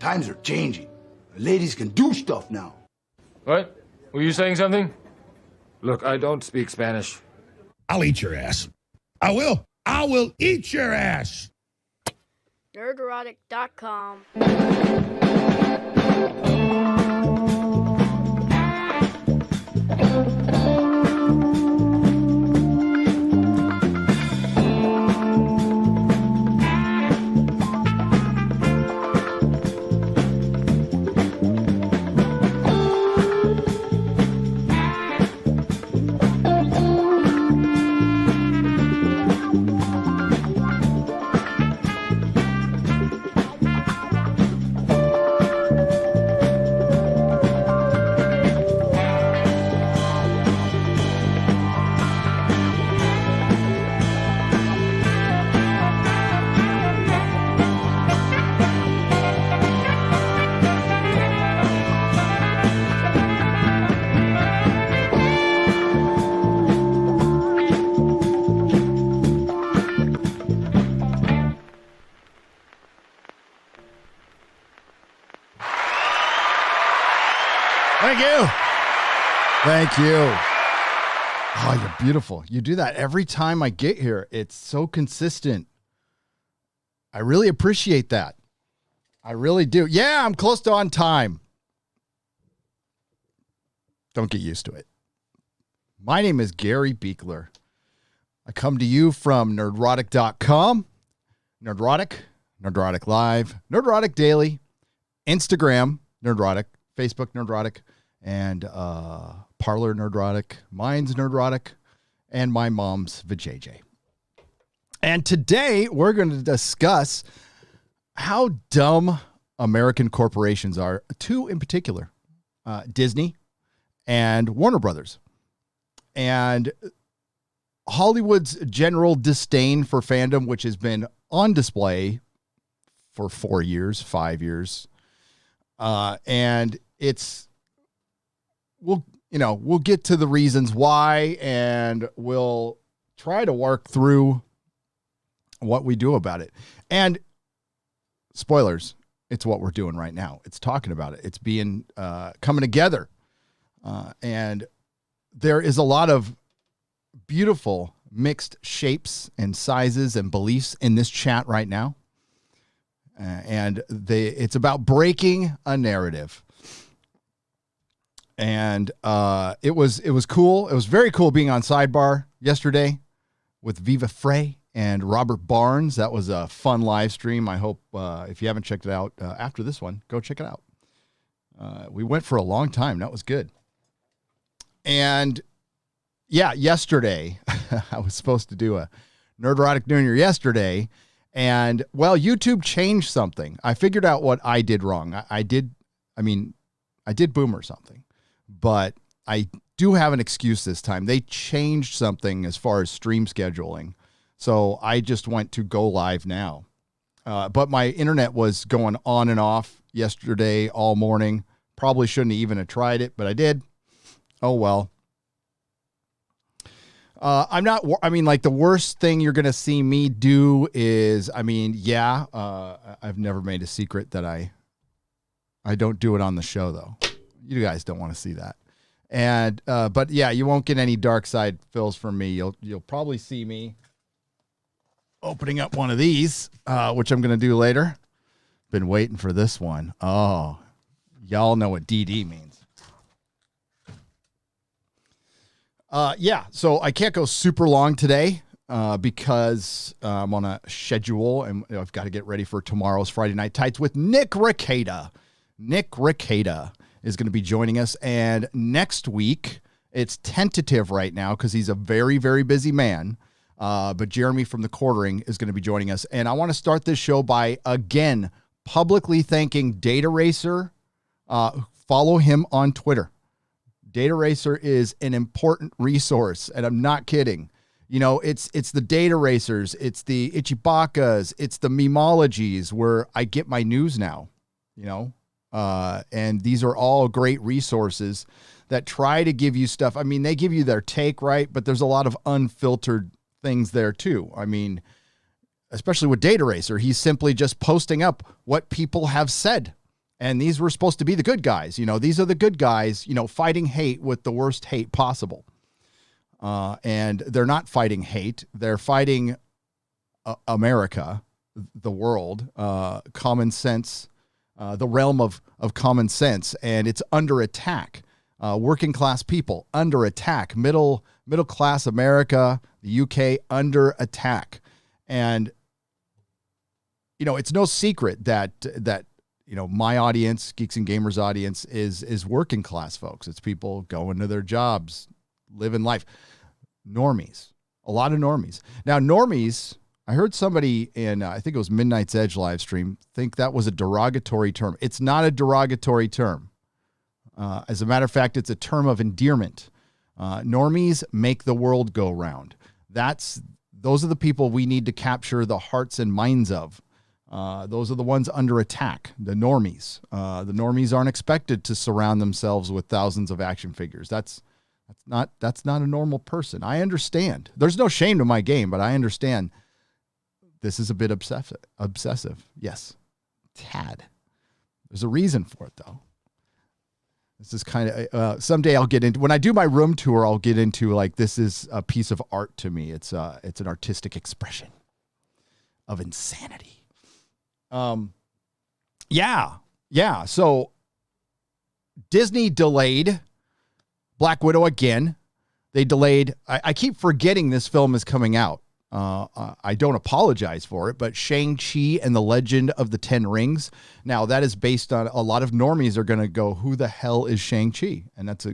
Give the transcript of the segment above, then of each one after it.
Times are changing. Ladies can do stuff now. What? Were you saying something? Look, I don't speak Spanish. I'll eat your ass. I will. I will eat your ass. Nerdrotic.com. Thank you. Thank you. Oh, you're beautiful. You do that every time I get here. It's so consistent. I really appreciate that. I really do. Yeah, I'm close to on time. Don't get used to it. My name is Gary Beekler. I come to you from Nerdrotic.com, Nerdrotic, Nerdrotic Live, Nerdrotic Daily, Instagram, Nerdrotic, Facebook, Nerdrotic, and Parlor Nerdrotic, mine's Nerdrotic, and my mom's Vijay. And today we're going to discuss how dumb American corporations are, two in particular, Disney and Warner Brothers. And Hollywood's general disdain for fandom, which has been on display for 4 years, 5 years. And we'll get to the reasons why, and we'll try to work through what we do about it. And spoilers, it's what we're doing right now. It's talking about it. It's being coming together. And there is a lot of beautiful mixed shapes and sizes and beliefs in this chat right now. And it's about breaking a narrative. And it was cool. It was very cool being on Sidebar yesterday with Viva Frey and Robert Barnes. That was a fun live stream. I hope if you haven't checked it out after this one, go check it out. We went for a long time. That was good. And yeah, yesterday I was supposed to do a Nerdrotic Junior yesterday. And, well, YouTube changed something. I figured out what I did wrong. I did boom or something. But I do have an excuse this time. They changed something as far as stream scheduling. So I just went to go live now. But my internet was going on and off yesterday all morning. Probably shouldn't even have tried it, but I did. Oh, well. The worst thing you're going to see me do is, I've never made a secret that I don't do it on the show, though. You guys don't want to see that. And, but yeah, you won't get any dark side fills from me. You'll probably see me opening up one of these, which I'm going to do later. Been waiting for this one. Oh, y'all know what DD means. So I can't go super long today because I'm on a schedule and I've got to get ready for tomorrow's Friday Night Tights with Nick Rekieta. Nick Rekieta is going to be joining us. And next week, it's tentative right now because he's a very, very busy man. But Jeremy from The Quartering is going to be joining us. And I want to start this show by, again, publicly thanking Data Racer. Follow him on Twitter. Data Racer is an important resource, and I'm not kidding. You know, it's the Data Racers, it's the Ichibakas, it's the Memologies where I get my news now, you know. And these are all great resources that try to give you stuff. I mean, they give you their take, right? But there's a lot of unfiltered things there too. I mean, especially with Data Racer, he's simply just posting up what people have said. And these were supposed to be the good guys. These are the good guys, fighting hate with the worst hate possible. And they're not fighting hate. They're fighting America, the world, common sense, the realm of common sense. And it's under attack. Working class people under attack. Middle class America, the UK under attack. And, it's no secret that my audience, Geeks and Gamers audience, is working class folks. It's people going to their jobs, living life. Normies, a lot of normies. Now, normies, I heard somebody in, I think it was Midnight's Edge live stream, think that was a derogatory term. It's not a derogatory term. As a matter of fact, it's a term of endearment. Normies make the world go round. Those are the people we need to capture the hearts and minds of. Those are the ones under attack, the normies. The normies aren't expected to surround themselves with thousands of action figures. That's not a normal person. I understand. There's no shame to my game, but I understand this is a bit obsessive. Yes, tad. There's a reason for it, though. This is kind of someday I'll get into, when I do my room tour, I'll get into like, this is a piece of art to me. It's an artistic expression of insanity. Yeah. So Disney delayed Black Widow again. They delayed. I keep forgetting this film is coming out. I don't apologize for it, but Shang-Chi and the Legend of the Ten Rings. Now, that is based on, a lot of normies are going to go, who the hell is Shang-Chi? And that's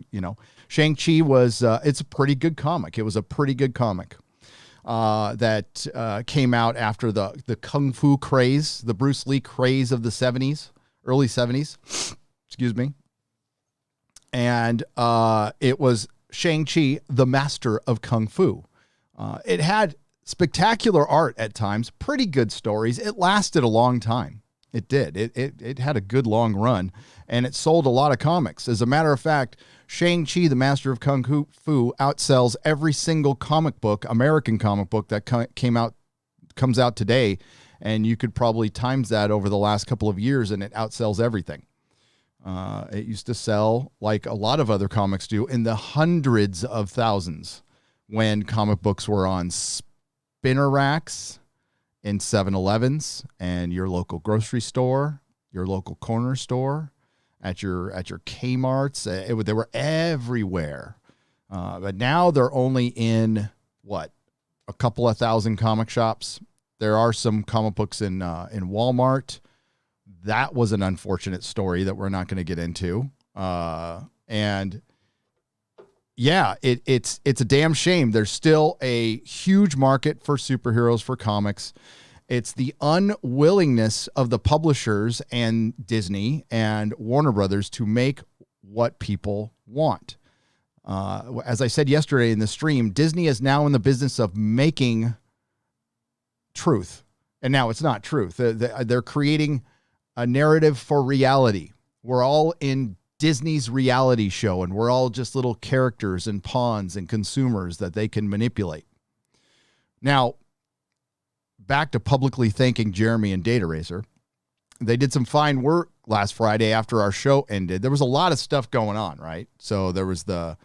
Shang-Chi was, it's a pretty good comic. It was a pretty good comic that came out after the Kung Fu craze, the Bruce Lee craze of the 70s, early 70s. Excuse me. And it was Shang-Chi, the Master of Kung Fu. It had spectacular art at times, pretty good stories. It lasted a long time. It did. It had a good long run, and it sold a lot of comics. As a matter of fact, Shang-Chi, the Master of Kung Fu, outsells every single comic book, American comic book that comes out today, and you could probably times that over the last couple of years, and it outsells everything. It used to sell, like a lot of other comics do, in the hundreds of thousands when comic books were on spinner racks in 7-Elevens and your local grocery store, your local corner store, at your Kmart's. They were everywhere. But now they're only in, a couple of thousand comic shops. There are some comic books in Walmart. That was an unfortunate story that we're not going to get into. And yeah, it's a damn shame. There's still a huge market for superheroes, for comics. It's the unwillingness of the publishers and Disney and Warner Brothers to make what people want. As I said yesterday in the stream, Disney is now in the business of making truth. And now it's not truth. They're creating a narrative for reality. We're all in Disney's reality show, and we're all just little characters and pawns and consumers that they can manipulate. Now, back to publicly thanking Jeremy and Data Racer. They did some fine work last Friday after our show ended. There was a lot of stuff going on, right? So there was the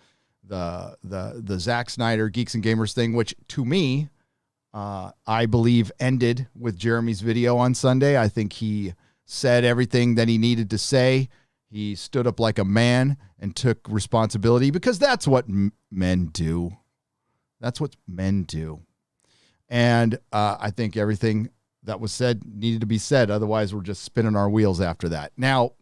Zack Snyder Geeks and Gamers thing, which to me, I believe ended with Jeremy's video on Sunday. I think he said everything that he needed to say. He stood up like a man and took responsibility, because that's what men do. That's what men do. And I think everything that was said needed to be said. Otherwise, we're just spinning our wheels after that. Now,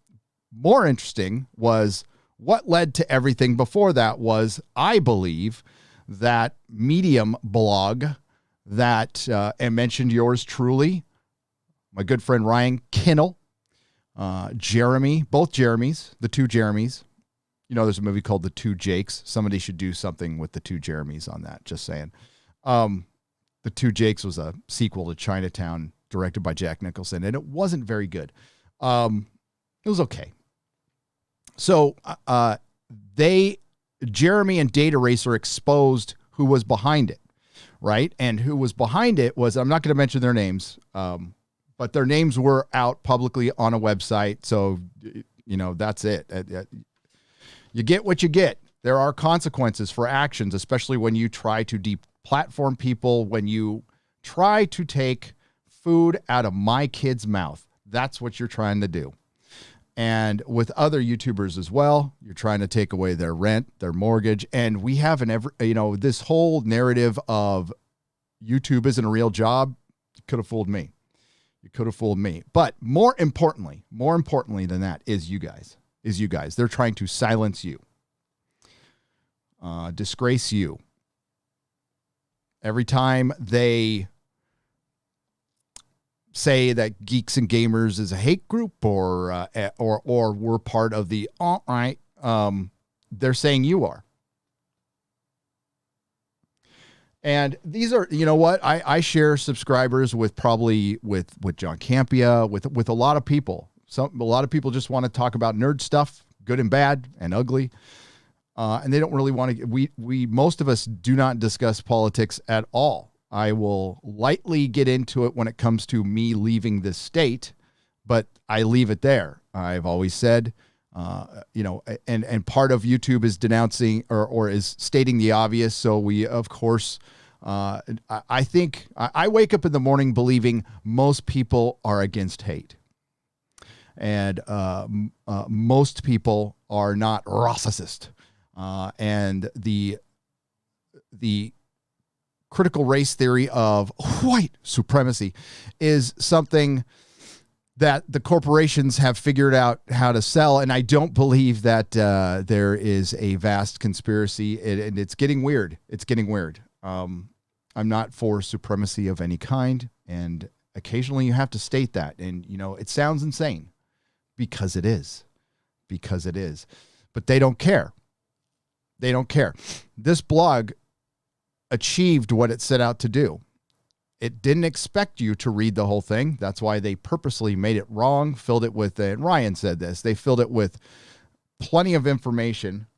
more interesting was what led to everything before that was, I believe, that Medium blog that I mentioned yours truly, my good friend Ryan Kinnell, Jeremy, both Jeremys, the two Jeremys. You know, there's a movie called The Two Jakes. Somebody should do something with the two Jeremys on that. Just saying. The Two Jakes was a sequel to Chinatown, directed by Jack Nicholson, and it wasn't very good. It was okay. So Jeremy and Data Racer exposed who was behind it, right? And who was behind it was, I'm not going to mention their names, but their names were out publicly on a website. So, that's it. You get what you get. There are consequences for actions, especially when you try to deplatform people, when you try to take food out of my kid's mouth. That's what you're trying to do. And with other YouTubers as well, you're trying to take away their rent, their mortgage. And we have this whole narrative of YouTube isn't a real job. You could have fooled me. But more importantly than that is you guys. They're trying to silence you, disgrace you. Every time they say that Geeks and Gamers is a hate group or we're part of the alt-right, they're saying you are. And these are, you know what? I share subscribers with John Campia, with a lot of people. A lot of people just want to talk about nerd stuff, good and bad and ugly. And they don't really want to, we most of us do not discuss politics at all. I will lightly get into it when it comes to me leaving this state, but I leave it there. I've always said, and part of YouTube is denouncing or is stating the obvious. So we, of course, I think I wake up in the morning believing most people are against hate. And most people are not racist. And the critical race theory of white supremacy is something that the corporations have figured out how to sell. And I don't believe that there is a vast conspiracy. And it's getting weird. I'm not for supremacy of any kind. And occasionally you have to state that. And, it sounds insane because it is. But they don't care. This blog achieved what it set out to do. It didn't expect you to read the whole thing. That's why they purposely made it wrong, filled it with, and Ryan said this, they filled it with plenty of information,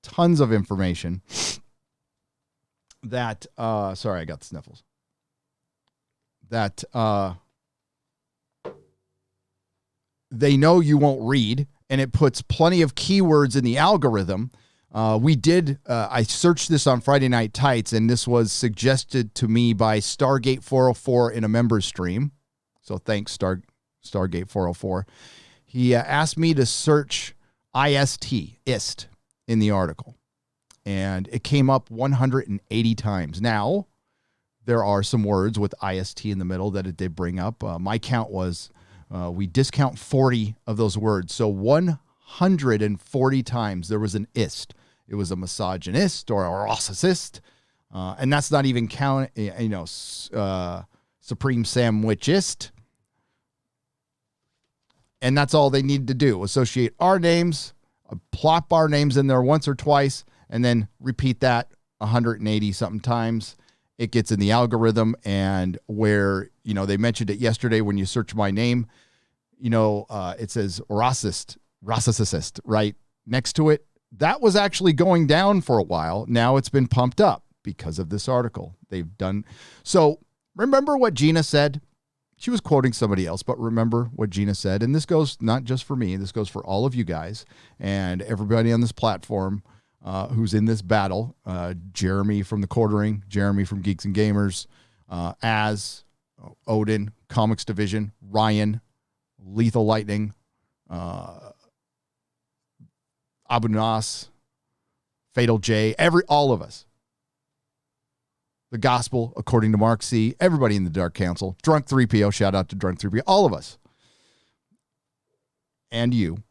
tons of information that, sorry, I got the sniffles, that they know you won't read, and it puts plenty of keywords in the algorithm. I searched this on Friday Night Tights, and this was suggested to me by Stargate 404 in a member stream. So thanks, Stargate 404. He asked me to search ist in the article, and it came up 180 times. Now, there are some words with ist in the middle that it did bring up. My count was, we discount 40 of those words. So 140 times there was an ist. It was a misogynist or a racist. And that's not even count, supreme sandwichist. And that's all they need to do. Associate our names, plop our names in there once or twice, and then repeat that 180 something times. It gets in the algorithm, and where, they mentioned it yesterday when you search my name, it says racist right next to it. That was actually going down for a while. Now it's been pumped up because of this article they've done. So remember what Gina said? She was quoting somebody else, but remember what Gina said. And this goes not just for me. This goes for all of you guys and everybody on this platform who's in this battle. Jeremy from the Quartering, Jeremy from Geeks and Gamers, Odin, Comics Division, Ryan, Lethal Lightning, Abu Nas, Fatal J, all of us. The Gospel, according to Mark C, everybody in the Dark Council, Drunk 3PO, shout out to Drunk 3PO, all of us. And you.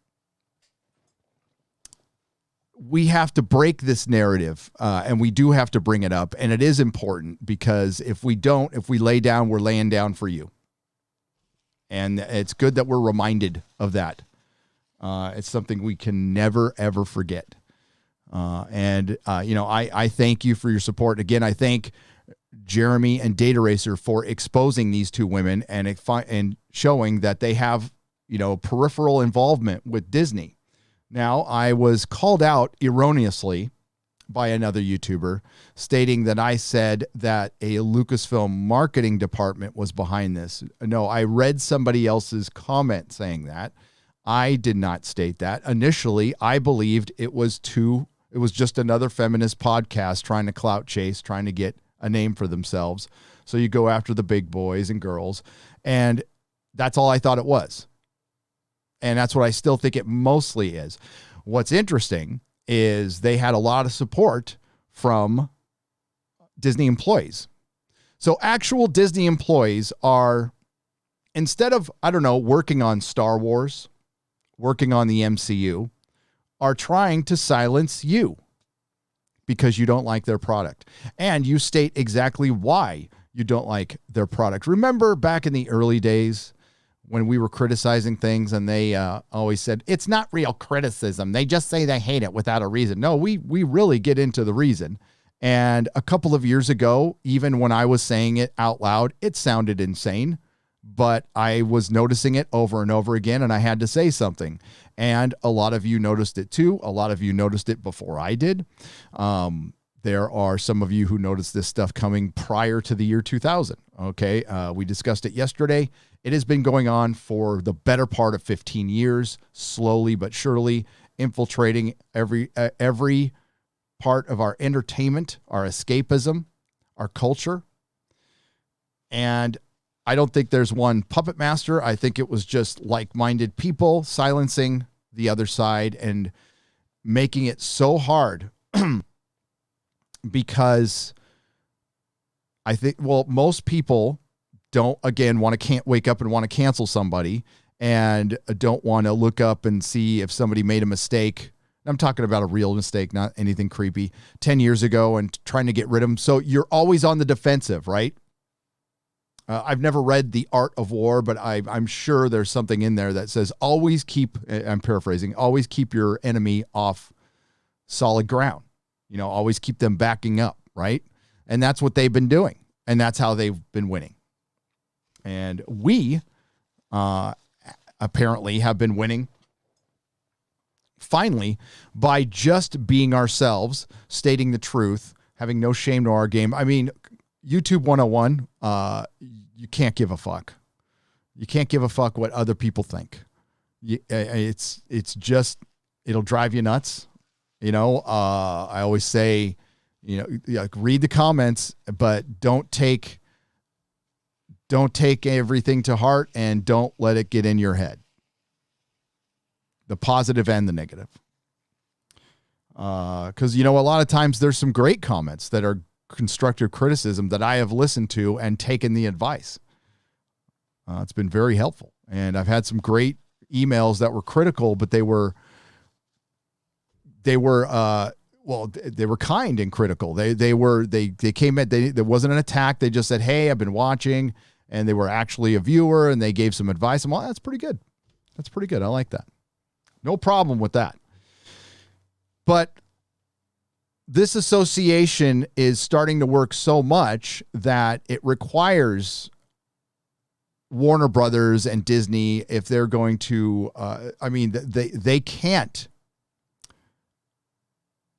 We have to break this narrative, and we do have to bring it up, and it is important because if we lay down, we're laying down for you. And it's good that we're reminded of that. It's something we can never, ever forget. I thank you for your support. Again, I thank Jeremy and Data Racer for exposing these two women and showing that they have, peripheral involvement with Disney. Now, I was called out erroneously by another YouTuber stating that I said that a Lucasfilm marketing department was behind this. No, I read somebody else's comment saying that. I did not state that. Initially, I believed it was just another feminist podcast trying to clout chase, trying to get a name for themselves. So you go after the big boys and girls. And that's all I thought it was. And that's what I still think it mostly is. What's interesting is they had a lot of support from Disney employees. So actual Disney employees are, instead of, I don't know, working on Star Wars, working on the MCU, are trying to silence you because you don't like their product. And you state exactly why you don't like their product. Remember back in the early days when we were criticizing things and they always said, it's not real criticism. They just say they hate it without a reason. No, we really get into the reason. And a couple of years ago, even when I was saying it out loud, it sounded insane, but I was noticing it over and over again and I had to say something. And a lot of you noticed it too. A lot of you noticed it before I did. There are some of you who noticed this stuff coming prior to the year 2000. Okay. We discussed it yesterday. It has been going on for the better part of 15 years, slowly but surely infiltrating every part of our entertainment, our escapism, our culture. And I don't think there's one puppet master. I think it was just like-minded people silencing the other side and making it so hard because I think, well, most people don't, again, can't wake up and want to cancel somebody and don't want to look up and see if somebody made a mistake. I'm talking about a real mistake, not anything creepy, 10 years ago and trying to get rid of them. So you're always on the defensive, right? I've never read The Art of War, but I'm sure there's something in there that says always keep, I'm paraphrasing, always keep your enemy off solid ground. You know, always keep them backing up, right? And that's what they've been doing. And that's how they've been winning. And we apparently have been winning finally by just being ourselves, stating the truth, having no shame to our game. I mean, YouTube 101, you can't give a fuck. You can't give a fuck what other people think. It's just, it'll drive you nuts. You know, I always say, you know, like read the comments, but don't take everything to heart and don't let it get in your head. The positive and the negative. Because, you know, a lot of times there's some great comments that are constructive criticism that I have listened to and taken the advice. It's been very helpful. And I've had some great emails that were critical, but they were kind and critical. They came at, there wasn't an attack. They just said, hey, I've been watching, and they were actually a viewer and they gave some advice. I'm like, that's pretty good. That's pretty good. I like that. No problem with that. But this association is starting to work so much that it requires Warner Brothers and Disney, if they're going to, they can't.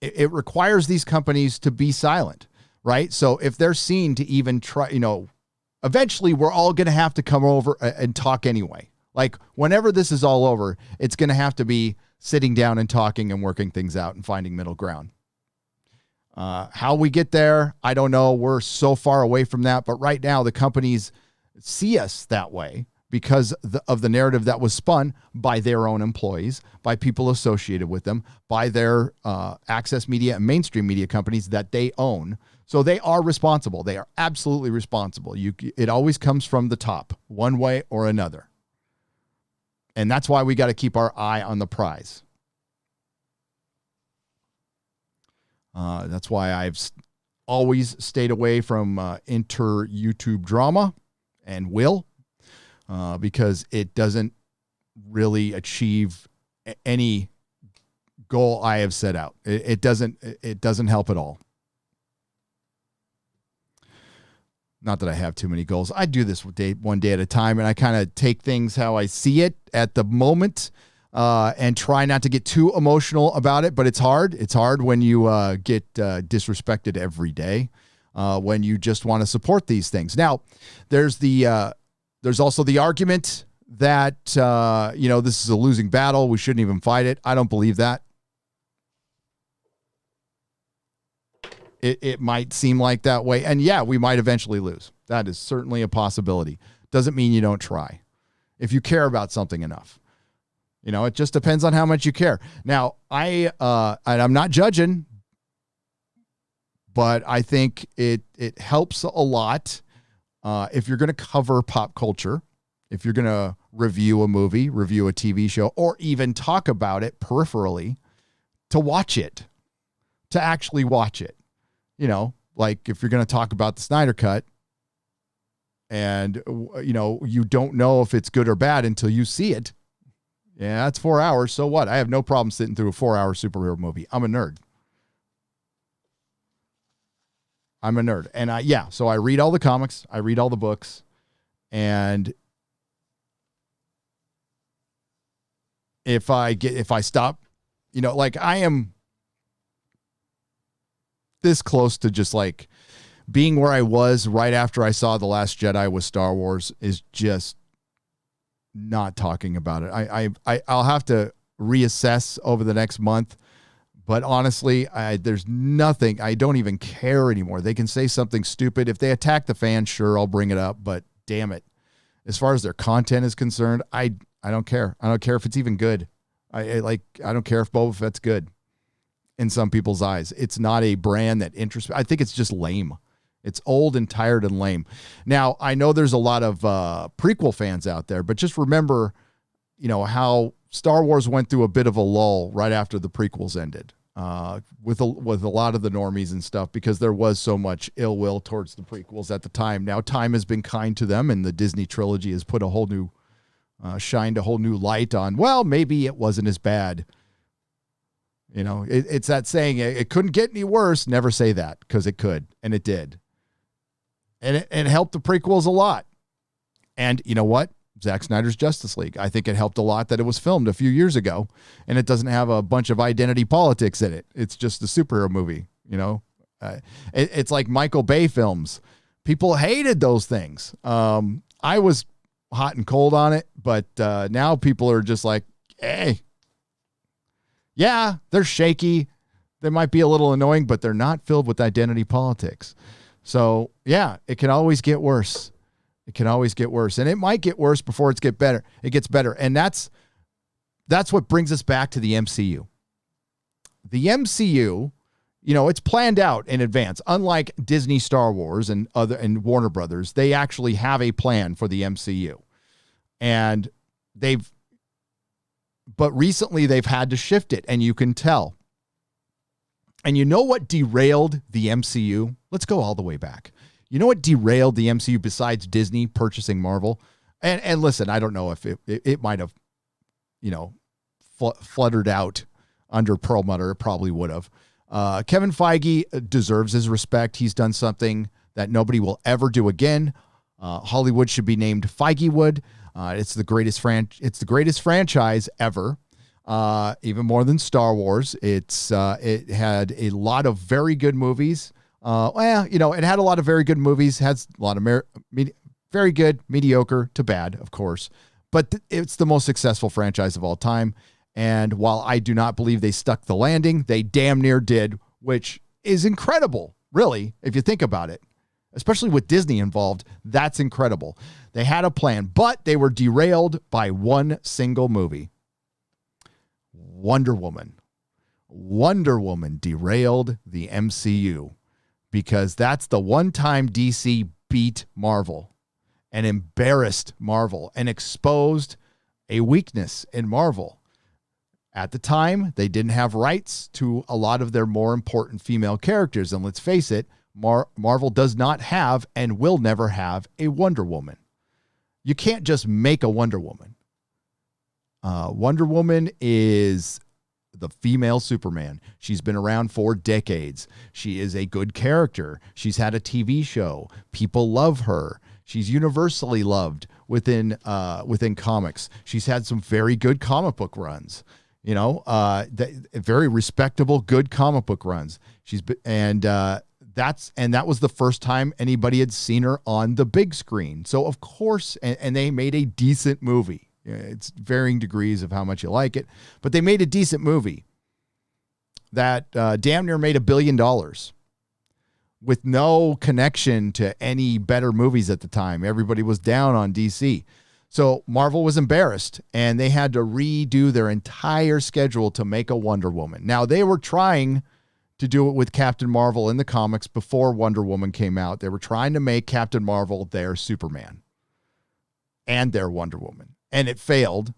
It requires these companies to be silent, right? So if they're seen to even try, you know, eventually we're all going to have to come over and talk anyway. Like whenever this is all over, it's going to have to be sitting down and talking and working things out and finding middle ground. How we get there, I don't know. We're so far away from that. But right now, the companies see us that way because of the narrative that was spun by their own employees, by people associated with them, by their access media and mainstream media companies that they own. So they are responsible. They are absolutely responsible. It always comes from the top, one way or another. And that's why we got to keep our eye on the prize. That's why I've always stayed away from inter-YouTube drama and will, because it doesn't really achieve any goal I have set out. It doesn't help at all. Not that I have too many goals. I do this one day at a time, and I kind of take things how I see it at the moment. and try not to get too emotional about it. But it's hard. It's hard when you get disrespected every day, when you just want to support these things. Now, there's also the argument that, this is a losing battle. We shouldn't even fight it. I don't believe that. It might seem like that way. And yeah, we might eventually lose. That is certainly a possibility. Doesn't mean you don't try. If you care about something enough. It just depends on how much you care. Now, I'm not judging, but I think it helps a lot if you're going to cover pop culture, if you're going to review a movie, review a TV show, or even talk about it peripherally, to watch it, to actually watch it. Like if you're going to talk about the Snyder Cut and, you don't know if it's good or bad until you see it. Yeah, that's 4 hours. So what? I have no problem sitting through a 4-hour superhero movie. I'm a nerd. And so I read all the comics. I read all the books. And if I stop, I am this close to just like being where I was right after I saw The Last Jedi with Star Wars is just not talking about it. I'll have to reassess over the next month, but honestly, there's nothing. I don't even care anymore. They can say something stupid. If they attack the fans, sure, I'll bring it up, but damn it. As far as their content is concerned, I don't care. I don't care if it's even good. I don't care if Boba Fett's good in some people's eyes. It's not a brand that interests me. I think it's just lame. It's old and tired and lame. Now, I know there's a lot of prequel fans out there, but just remember, how Star Wars went through a bit of a lull right after the prequels ended with a lot of the normies and stuff, because there was so much ill will towards the prequels at the time. Now, time has been kind to them, and the Disney trilogy has put a whole new, shined a whole new light on, well, maybe it wasn't as bad. It's that saying, it couldn't get any worse. Never say that, because it could, and it did. And it helped the prequels a lot. And you know what? Zack Snyder's Justice League. I think it helped a lot that it was filmed a few years ago, and it doesn't have a bunch of identity politics in it. It's just a superhero movie, It's like Michael Bay films. People hated those things. I was hot and cold on it, but now people are just like, hey, yeah, they're shaky. They might be a little annoying, but they're not filled with identity politics. So, yeah, it can always get worse. It can always get worse. And it might get worse before it gets better. And that's what brings us back to the MCU. The MCU, it's planned out in advance. Unlike Disney, Star Wars, and Warner Brothers, they actually have a plan for the MCU. And but recently they've had to shift it, and you can tell. And you know what derailed the MCU? Let's go all the way back. You know what derailed the MCU besides Disney purchasing Marvel? And listen, I don't know if it might have, fluttered out under Perlmutter. It probably would have. Kevin Feige deserves his respect. He's done something that nobody will ever do again. Hollywood should be named Feigewood. It's the greatest franchise ever. Even more than Star Wars. It had a lot of very good movies. It had a lot of very good movies. Has a lot of very good, mediocre to bad, of course. But it's the most successful franchise of all time. And while I do not believe they stuck the landing, they damn near did, which is incredible, really, if you think about it. Especially with Disney involved, that's incredible. They had a plan, but they were derailed by one single movie. Wonder Woman. Wonder Woman derailed the MCU because that's the one time DC beat Marvel and embarrassed Marvel and exposed a weakness in Marvel. At the time, they didn't have rights to a lot of their more important female characters. And let's face it, Marvel does not have and will never have a Wonder Woman. You can't just make a Wonder Woman. Wonder Woman is the female Superman. She's been around for decades. She is a good character. She's had a TV show. People love her. She's universally loved within comics. She's had some very good comic book runs, very respectable, good comic book runs. That was the first time anybody had seen her on the big screen. So of course, and they made a decent movie. It's varying degrees of how much you like it, but they made a decent movie that damn near made $1 billion with no connection to any better movies at the time. Everybody was down on DC. So Marvel was embarrassed, and they had to redo their entire schedule to make a Wonder Woman. Now, they were trying to do it with Captain Marvel in the comics before Wonder Woman came out. They were trying to make Captain Marvel their Superman and their Wonder Woman. And it failed,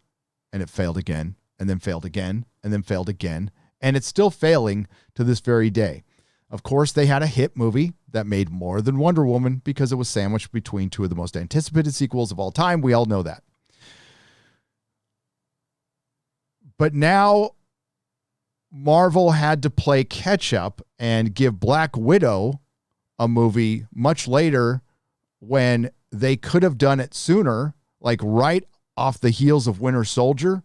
and it failed again, and then failed again, and then failed again. And it's still failing to this very day. Of course, they had a hit movie that made more than Wonder Woman because it was sandwiched between two of the most anticipated sequels of all time. We all know that. But now Marvel had to play catch up and give Black Widow a movie much later when they could have done it sooner, like right off the heels of Winter Soldier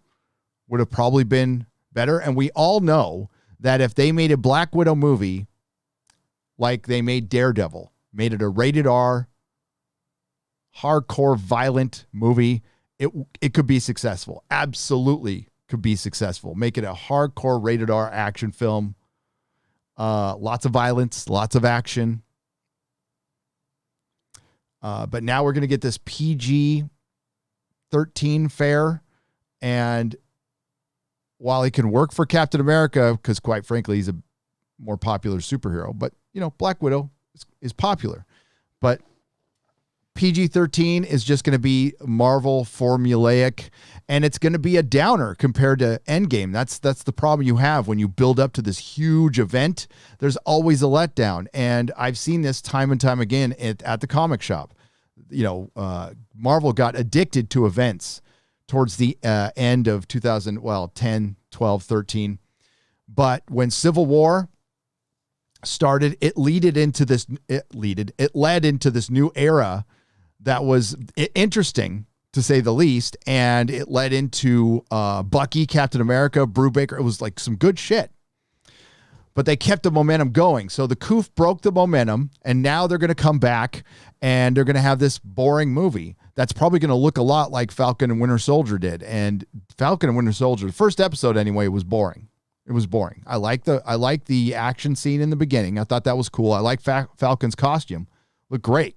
would have probably been better. And we all know that if they made a Black Widow movie like they made Daredevil, made it a rated R, hardcore, violent movie, it could be successful. Absolutely could be successful. Make it a hardcore rated R action film. Lots of violence, lots of action. But now we're going to get this PG-13 fare. And while it can work for Captain America, because quite frankly, he's a more popular superhero, but Black Widow is popular, but PG-13 is just going to be Marvel formulaic, and it's going to be a downer compared to Endgame. That's the problem you have when you build up to this huge event. There's always a letdown, and I've seen this time and time again at the comic shop. Marvel got addicted to events towards the end of 10, 12, 13. But when Civil War started, it led into this new era that was interesting, to say the least, and it led into Bucky, Captain America, Brubaker. It was like some good shit. But they kept the momentum going. So the Coof broke the momentum, and now they're going to come back, and they're going to have this boring movie that's probably going to look a lot like Falcon and Winter Soldier did. And Falcon and Winter Soldier, the first episode anyway, was boring. It was boring. I like the action scene in the beginning. I thought that was cool. I like Falcon's costume. Looked great.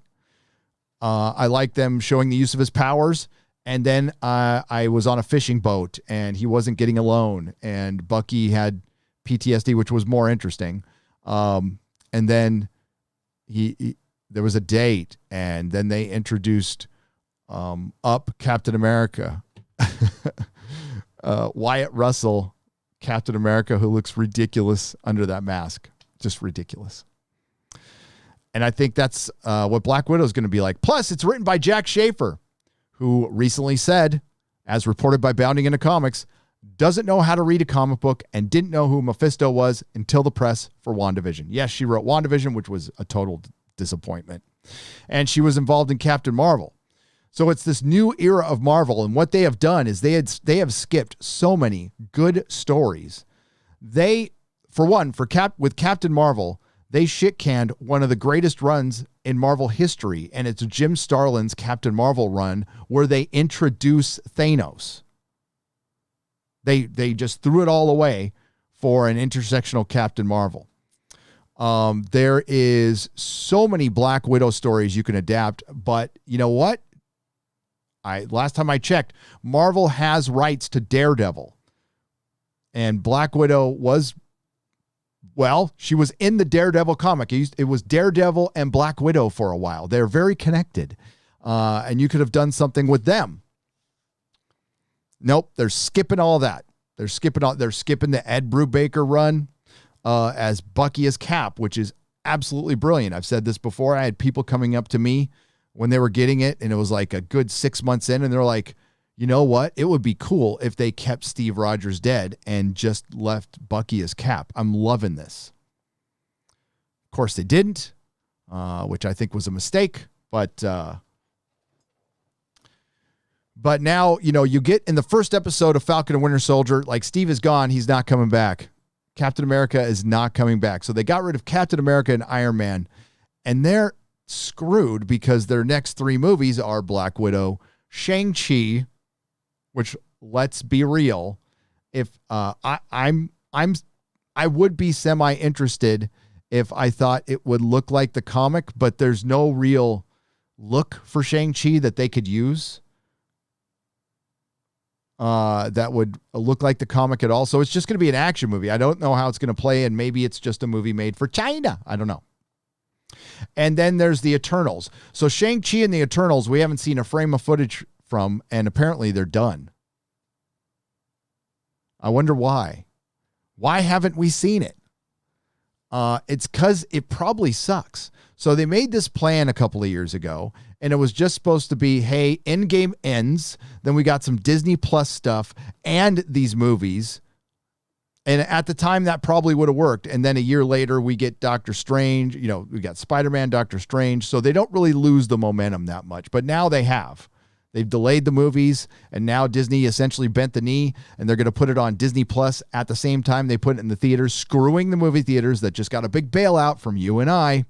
I like them showing the use of his powers. And then I was on a fishing boat, and he wasn't getting alone. And Bucky had PTSD, which was more interesting. And then there was a date, and then they introduced up Captain America, Wyatt Russell, Captain America, who looks ridiculous under that mask. Just ridiculous. And I think that's what Black Widow is going to be like. Plus, it's written by Jack Schaefer, who recently said, as reported by Bounding Into Comics, doesn't know how to read a comic book and didn't know who Mephisto was until the press for WandaVision. Yes, she wrote WandaVision, which was a total disappointment. And she was involved in Captain Marvel. So it's this new era of Marvel, and what they have done is they have skipped so many good stories. With Captain Marvel, they shit-canned one of the greatest runs in Marvel history, and it's Jim Starlin's Captain Marvel run where they introduce Thanos. They just threw it all away for an intersectional Captain Marvel. There is so many Black Widow stories you can adapt, but you know what? Last time I checked, Marvel has rights to Daredevil. And Black Widow she was in the Daredevil comic. It was Daredevil and Black Widow for a while. They're very connected. And you could have done something with them. Nope, they're skipping all that. They're skipping the Ed Brubaker run as Bucky as Cap, which is absolutely brilliant. I've said this before. I had people coming up to me when they were getting it, and it was like a good 6 months in, and they're like, you know what? It would be cool if they kept Steve Rogers dead and just left Bucky as Cap. I'm loving this. Of course, they didn't, which I think was a mistake, but But now, you get in the first episode of Falcon and Winter Soldier, like Steve is gone. He's not coming back. Captain America is not coming back. So they got rid of Captain America and Iron Man. And they're screwed because their next 3 movies are Black Widow, Shang-Chi, which, let's be real, if I would be semi-interested if I thought it would look like the comic, but there's no real look for Shang-Chi that they could use that would look like the comic at all. So it's just going to be an action movie. I don't know how it's going to play, and maybe it's just a movie made for China. I don't know. And then there's the Eternals. So Shang-Chi and the Eternals, we haven't seen a frame of footage from, and apparently they're done. I wonder why. Why haven't we seen it? It's because it probably sucks. So they made this plan a couple of years ago, and it was just supposed to be, hey, Endgame ends, then we got some Disney Plus stuff and these movies. And at the time, that probably would have worked. And then a year later, we get Doctor Strange. We got Spider-Man, Doctor Strange. So they don't really lose the momentum that much. But now they have. They've delayed the movies, and now Disney essentially bent the knee, and they're going to put it on Disney Plus at the same time they put it in the theaters, screwing the movie theaters that just got a big bailout from you and I.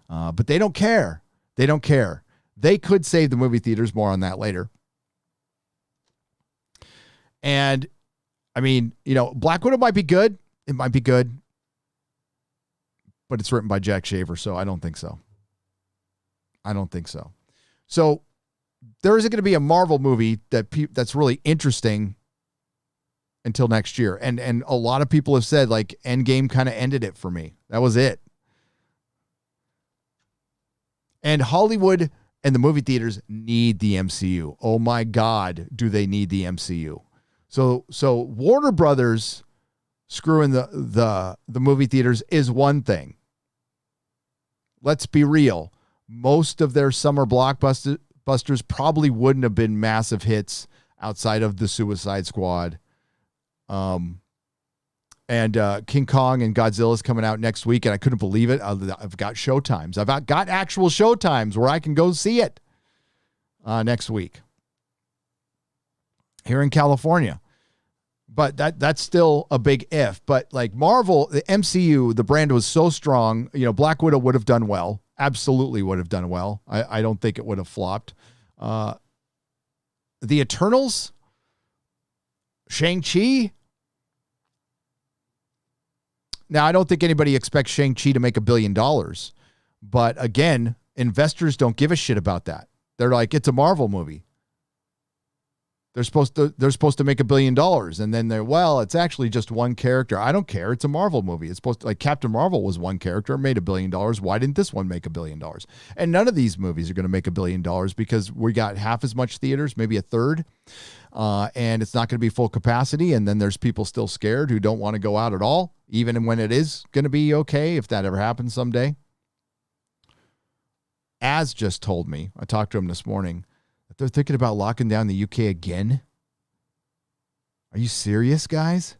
But they don't care. They don't care. They could save the movie theaters. More on that later. And I mean, Black Widow might be good. It might be good. But it's written by Jack Shaver, so I don't think so. I don't think so. So there isn't going to be a Marvel movie that's really interesting until next year. And a lot of people have said, like, Endgame kind of ended it for me. That was it. And Hollywood and the movie theaters need the MCU. Oh my God, do they need the MCU? So Warner Brothers screwing the movie theaters is one thing. Let's be real. Most of their summer blockbusters probably wouldn't have been massive hits outside of the Suicide Squad. And King Kong and Godzilla's coming out next week, and I couldn't believe it. I've got showtimes. I've got actual showtimes where I can go see it next week here in California. But that's still a big if. But like Marvel, the MCU, the brand was so strong. Black Widow would have done well. Absolutely would have done well. I don't think it would have flopped. The Eternals, Shang-Chi. Now, I don't think anybody expects Shang-Chi to make $1 billion. But again, investors don't give a shit about that. They're like, it's a Marvel movie. They're supposed to make $1 billion. And then it's actually just one character. I don't care. It's a Marvel movie. It's supposed to, like, Captain Marvel was one character, made $1 billion. Why didn't this one make $1 billion? And none of these movies are going to make $1 billion because we got half as much theaters, maybe a third. And it's not going to be full capacity. And then there's people still scared who don't want to go out at all, even when it is going to be okay, if that ever happens someday. Az just told me, I talked to him this morning, that they're thinking about locking down the UK again. Are you serious, guys?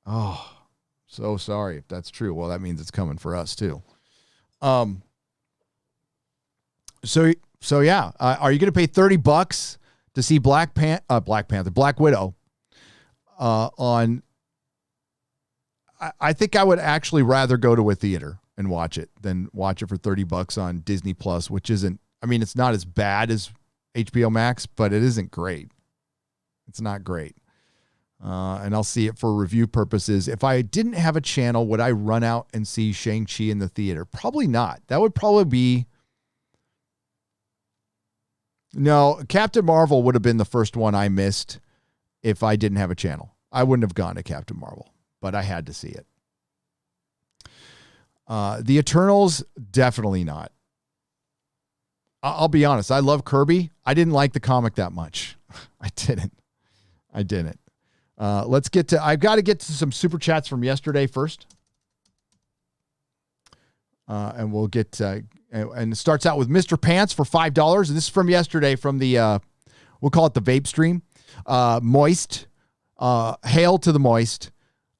Oh, so sorry if that's true. Well, that means it's coming for us too. So yeah. Are you going to pay $30 to see Black Widow on? I think I would actually rather go to a theater and watch it than watch it for $30 on Disney Plus, which isn't. I mean, it's not as bad as HBO Max, but it isn't great. It's not great. And I'll see it for review purposes. If I didn't have a channel, would I run out and see Shang-Chi in the theater? Probably not. That would probably be... No, Captain Marvel would have been the first one I missed if I didn't have a channel. I wouldn't have gone to Captain Marvel, but I had to see it. The Eternals, definitely not. I'll be honest. I love Kirby. I didn't like the comic that much. I didn't. I've got to get to some super chats from yesterday first. And we'll get, and it starts out with Mr. Pants for $5. And this is from yesterday from the, we'll call it the vape stream. Moist. Hail to the Moist.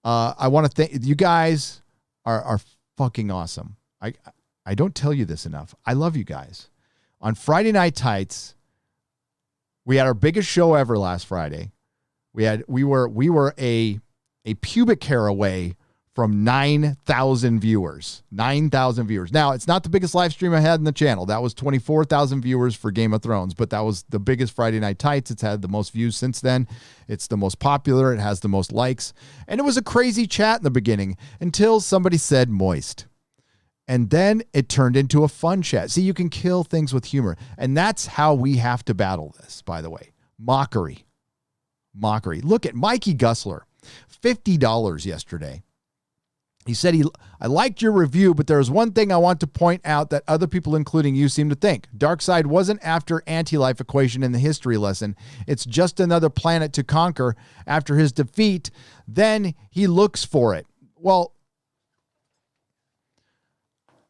I want to thank you guys are fucking awesome. I don't tell you this enough. I love you guys. On Friday Night Tights, We had our biggest show ever last Friday. We were a pubic hair away from 9,000 viewers. 9,000 viewers. Now, it's not the biggest live stream I had in the channel. That was 24,000 viewers for Game of Thrones, but that was the biggest Friday Night Tights. It's had the most views since then. It's the most popular. It has the most likes. And it was a crazy chat in the beginning until somebody said moist. And then it turned into a fun chat. See, you can kill things with humor. And that's how we have to battle this, by the way. Mockery. Look at Mikey Gussler. $50 yesterday. He said, I liked your review, but there's one thing I want to point out that other people, including you, seem to think. Darkseid wasn't after anti-life equation in the history lesson. It's just another planet to conquer. After his defeat, then he looks for it. Well,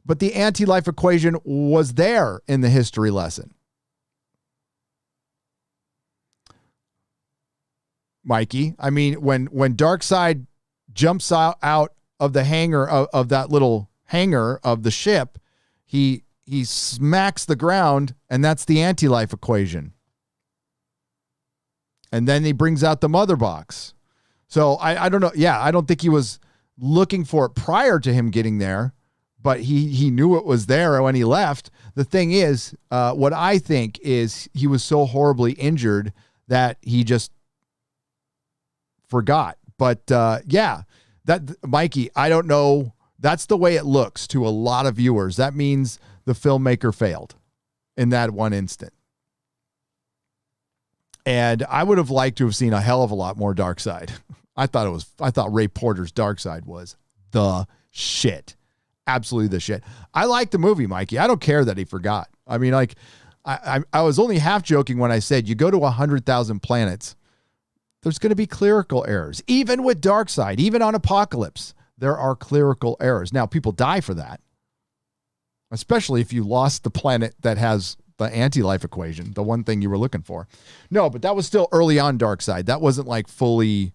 but the anti-life equation was there in the history lesson. Mikey, I mean, when Darkseid jumps out of the hangar of that little hangar of the ship, he smacks the ground, and that's the anti-life equation. And then he brings out the mother box. So I don't know. Yeah, I don't think he was looking for it prior to him getting there, but he knew it was there when he left. The thing is, what I think is he was so horribly injured that he just forgot. But yeah. That, Mikey, I don't know. That's the way it looks to a lot of viewers. That means the filmmaker failed in that one instant. And I would have liked to have seen a hell of a lot more Darkseid. I thought Ray Porter's Darkseid was the shit. Absolutely the shit. I like the movie, Mikey. I don't care that he forgot. I mean, like, I was only half joking when I said you go to 100,000 planets. There's going to be clerical errors. Even with Darkseid, even on Apocalypse, there are clerical errors. Now, people die for that, especially if you lost the planet that has the anti-life equation, the one thing you were looking for. No, but that was still early on Darkseid. That wasn't like fully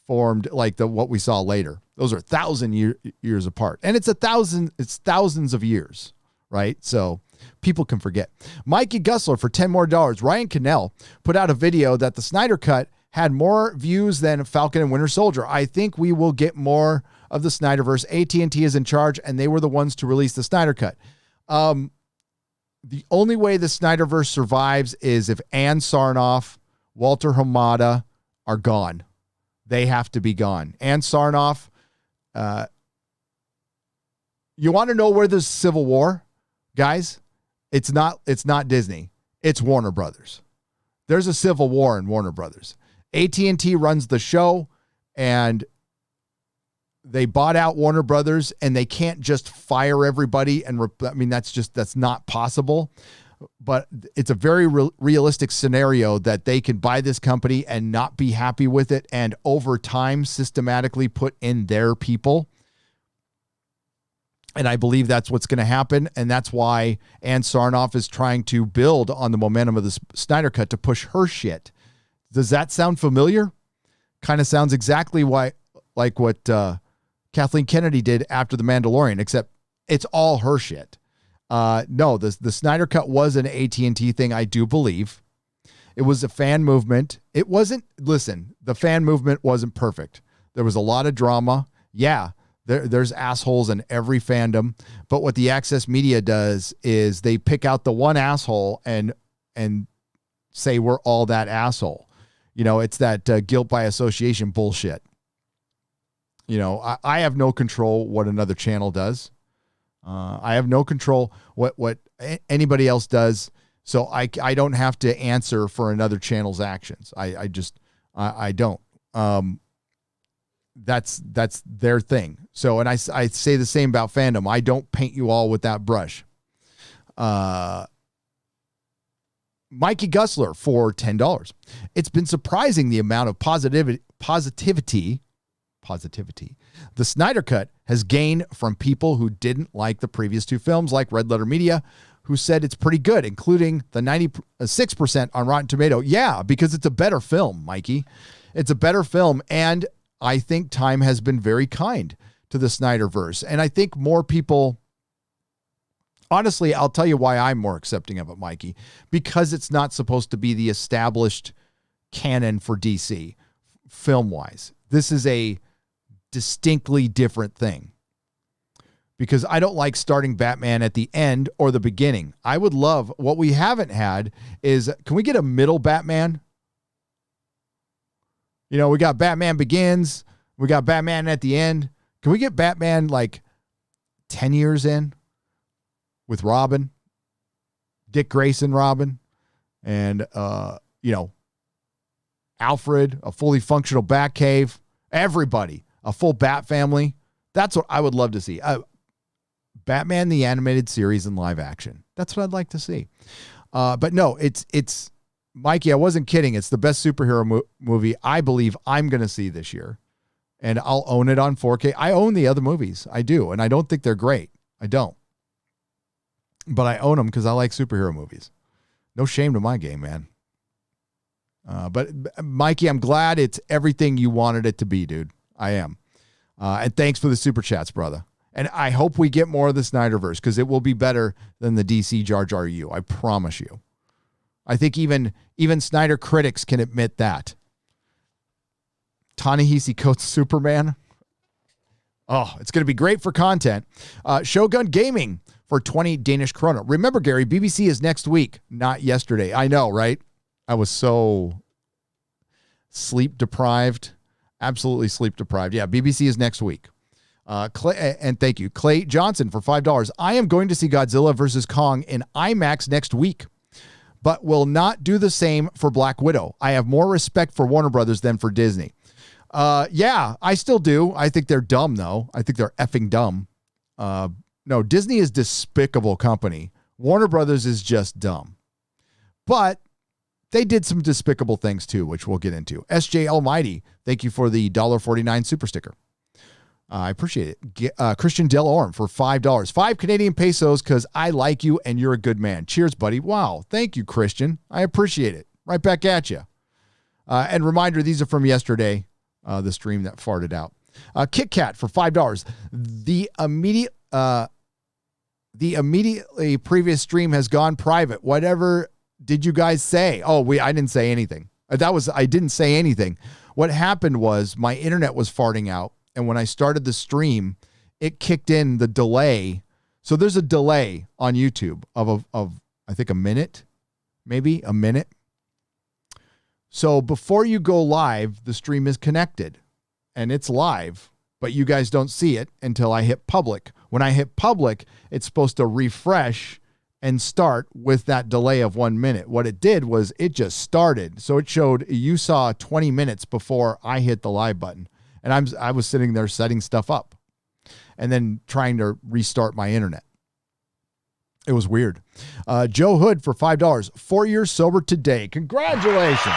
formed like what we saw later. Those are 1,000 years apart. And it's thousands of years, right? So people can forget. Mikey Gussler for $10 more. Ryan Cannell put out a video that the Snyder Cut had more views than Falcon and Winter Soldier. I think we will get more of the Snyderverse. AT&T is in charge, and they were the ones to release the Snyder Cut. The only way the Snyderverse survives is if Ann Sarnoff, Walter Hamada are gone. They have to be gone. Ann Sarnoff, you want to know where there's civil war, guys? It's not Disney. It's Warner Brothers. There's a civil war in Warner Brothers. AT&T runs the show, and they bought out Warner Brothers, and they can't just fire everybody. And that's not possible. But it's a very realistic scenario that they can buy this company and not be happy with it, and over time systematically put in their people. And I believe that's what's going to happen. And that's why Ann Sarnoff is trying to build on the momentum of the Snyder Cut to push her shit. Does that sound familiar? Kind of sounds exactly like what Kathleen Kennedy did after The Mandalorian, except it's all her shit. No, the Snyder Cut was an AT&T thing, I do believe. It was a fan movement. It wasn't, listen, the fan movement wasn't perfect. There was a lot of drama. Yeah, there's assholes in every fandom. But what the Access Media does is they pick out the one asshole and say we're all that asshole. You know, it's that guilt by association bullshit. You know, I have no control what another channel does. I have no control what anybody else does. So I don't have to answer for another channel's actions. I don't. That's their thing. So, and I say the same about fandom. I don't paint you all with that brush. Mikey Gussler for $10. It's been surprising the amount of positivity the Snyder Cut has gained from people who didn't like the previous two films, like Red Letter Media, who said it's pretty good, including the 96% on Rotten Tomato. Yeah, because it's a better film, Mikey. It's a better film, and I think time has been very kind to the Snyderverse. And I think more people Honestly, I'll tell you why I'm more accepting of it, Mikey, because it's not supposed to be the established canon for DC film-wise. This is a distinctly different thing. Because I don't like starting Batman at the end or the beginning. I would love, what we haven't had is, can we get a middle Batman? You know, we got Batman Begins. We got Batman at the end. Can we get Batman like 10 years in with Robin? Dick Grayson Robin. And, Alfred, a fully functional Batcave. Everybody, a full Bat family. That's what I would love to see. Batman the Animated Series in live action. That's what I'd like to see. But no, it's Mikey, I wasn't kidding. It's the best superhero movie I believe I'm going to see this year. And I'll own it on 4K. I own the other movies. I do. And I don't think they're great. I don't. But I own them because I like superhero movies. No shame to my game, man. But Mikey, I'm glad it's everything you wanted it to be, dude. I am. And thanks for the super chats, brother. And I hope we get more of the Snyderverse because it will be better than the DC Jar Jar U. I promise you. I think even Snyder critics can admit that. Ta-Nehisi Coates Superman. Oh, it's going to be great for content. Shogun Gaming for 20 Danish krona. Remember, Gary, BBC is next week, not yesterday. I know, right? I was so sleep deprived. Absolutely sleep deprived. Yeah, BBC is next week. Clay, and thank you, Clay Johnson for $5. I am going to see Godzilla versus Kong in IMAX next week, but will not do the same for Black Widow. I have more respect for Warner Brothers than for Disney. Yeah, I still do. I think they're dumb, though. I think they're effing dumb. No, Disney is a despicable company. Warner Brothers is just dumb. But they did some despicable things, too, which we'll get into. SJ Almighty, thank you for the $1.49 super sticker. I appreciate it. Christian Del Orme for $5. 5 Canadian pesos because I like you and you're a good man. Cheers, buddy. Wow. Thank you, Christian. I appreciate it. Right back at you. And reminder, these are from yesterday, the stream that farted out. Kit Kat for $5. The immediately previous stream has gone private. Whatever did you guys say? Oh, I didn't say anything. I didn't say anything. What happened was my internet was farting out. And when I started the stream, it kicked in the delay. So there's a delay on YouTube of I think a minute, maybe a minute. So before you go live, the stream is connected and it's live, but you guys don't see it until I hit public. When I hit public, it's supposed to refresh and start with that delay of 1 minute. What it did was it just started. So it showed you saw 20 minutes before I hit the live button. And I was sitting there setting stuff up and then trying to restart my internet. It was weird. Joe Hood for $5. 4 years sober today. Congratulations.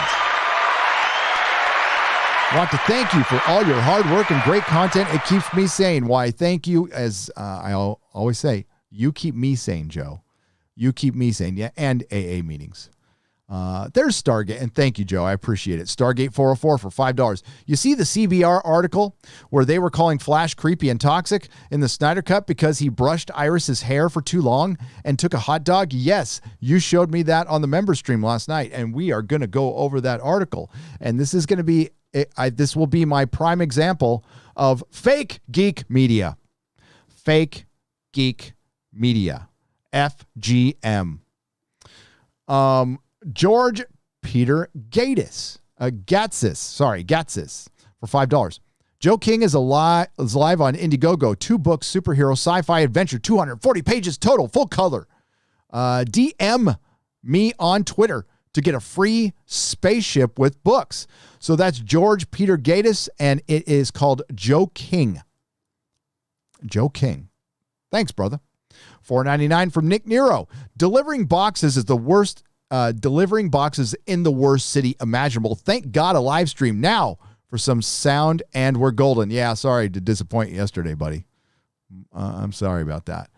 Want to thank you for all your hard work and great content. It keeps me sane. Why, thank you. As I always say, you keep me sane, Joe. You keep me sane. Yeah, and AA meetings. There's Stargate, and thank you, Joe. I appreciate it. Stargate 404 for $5. You see the CBR article where they were calling Flash creepy and toxic in the Snyder Cut because he brushed Iris's hair for too long and took a hot dog? Yes, you showed me that on the member stream last night, and we are going to go over that article. And this is going to be, this will be my prime example of fake geek media. Fake geek media. FGM. George Peter Gatsis for $5. Joe King is live on Indiegogo. 2 books, superhero, sci-fi, adventure, 240 pages total, full color. DM me on Twitter to get a free spaceship with books. So that's George Peter Gatsis, and it is called Joe King. Joe King. Thanks, brother. $4.99 from Nick Nero. Delivering boxes is the worst. Delivering boxes in the worst city imaginable. Thank God a live stream now for some sound, and we're golden. Yeah, sorry to disappoint you yesterday, buddy. I'm sorry about that.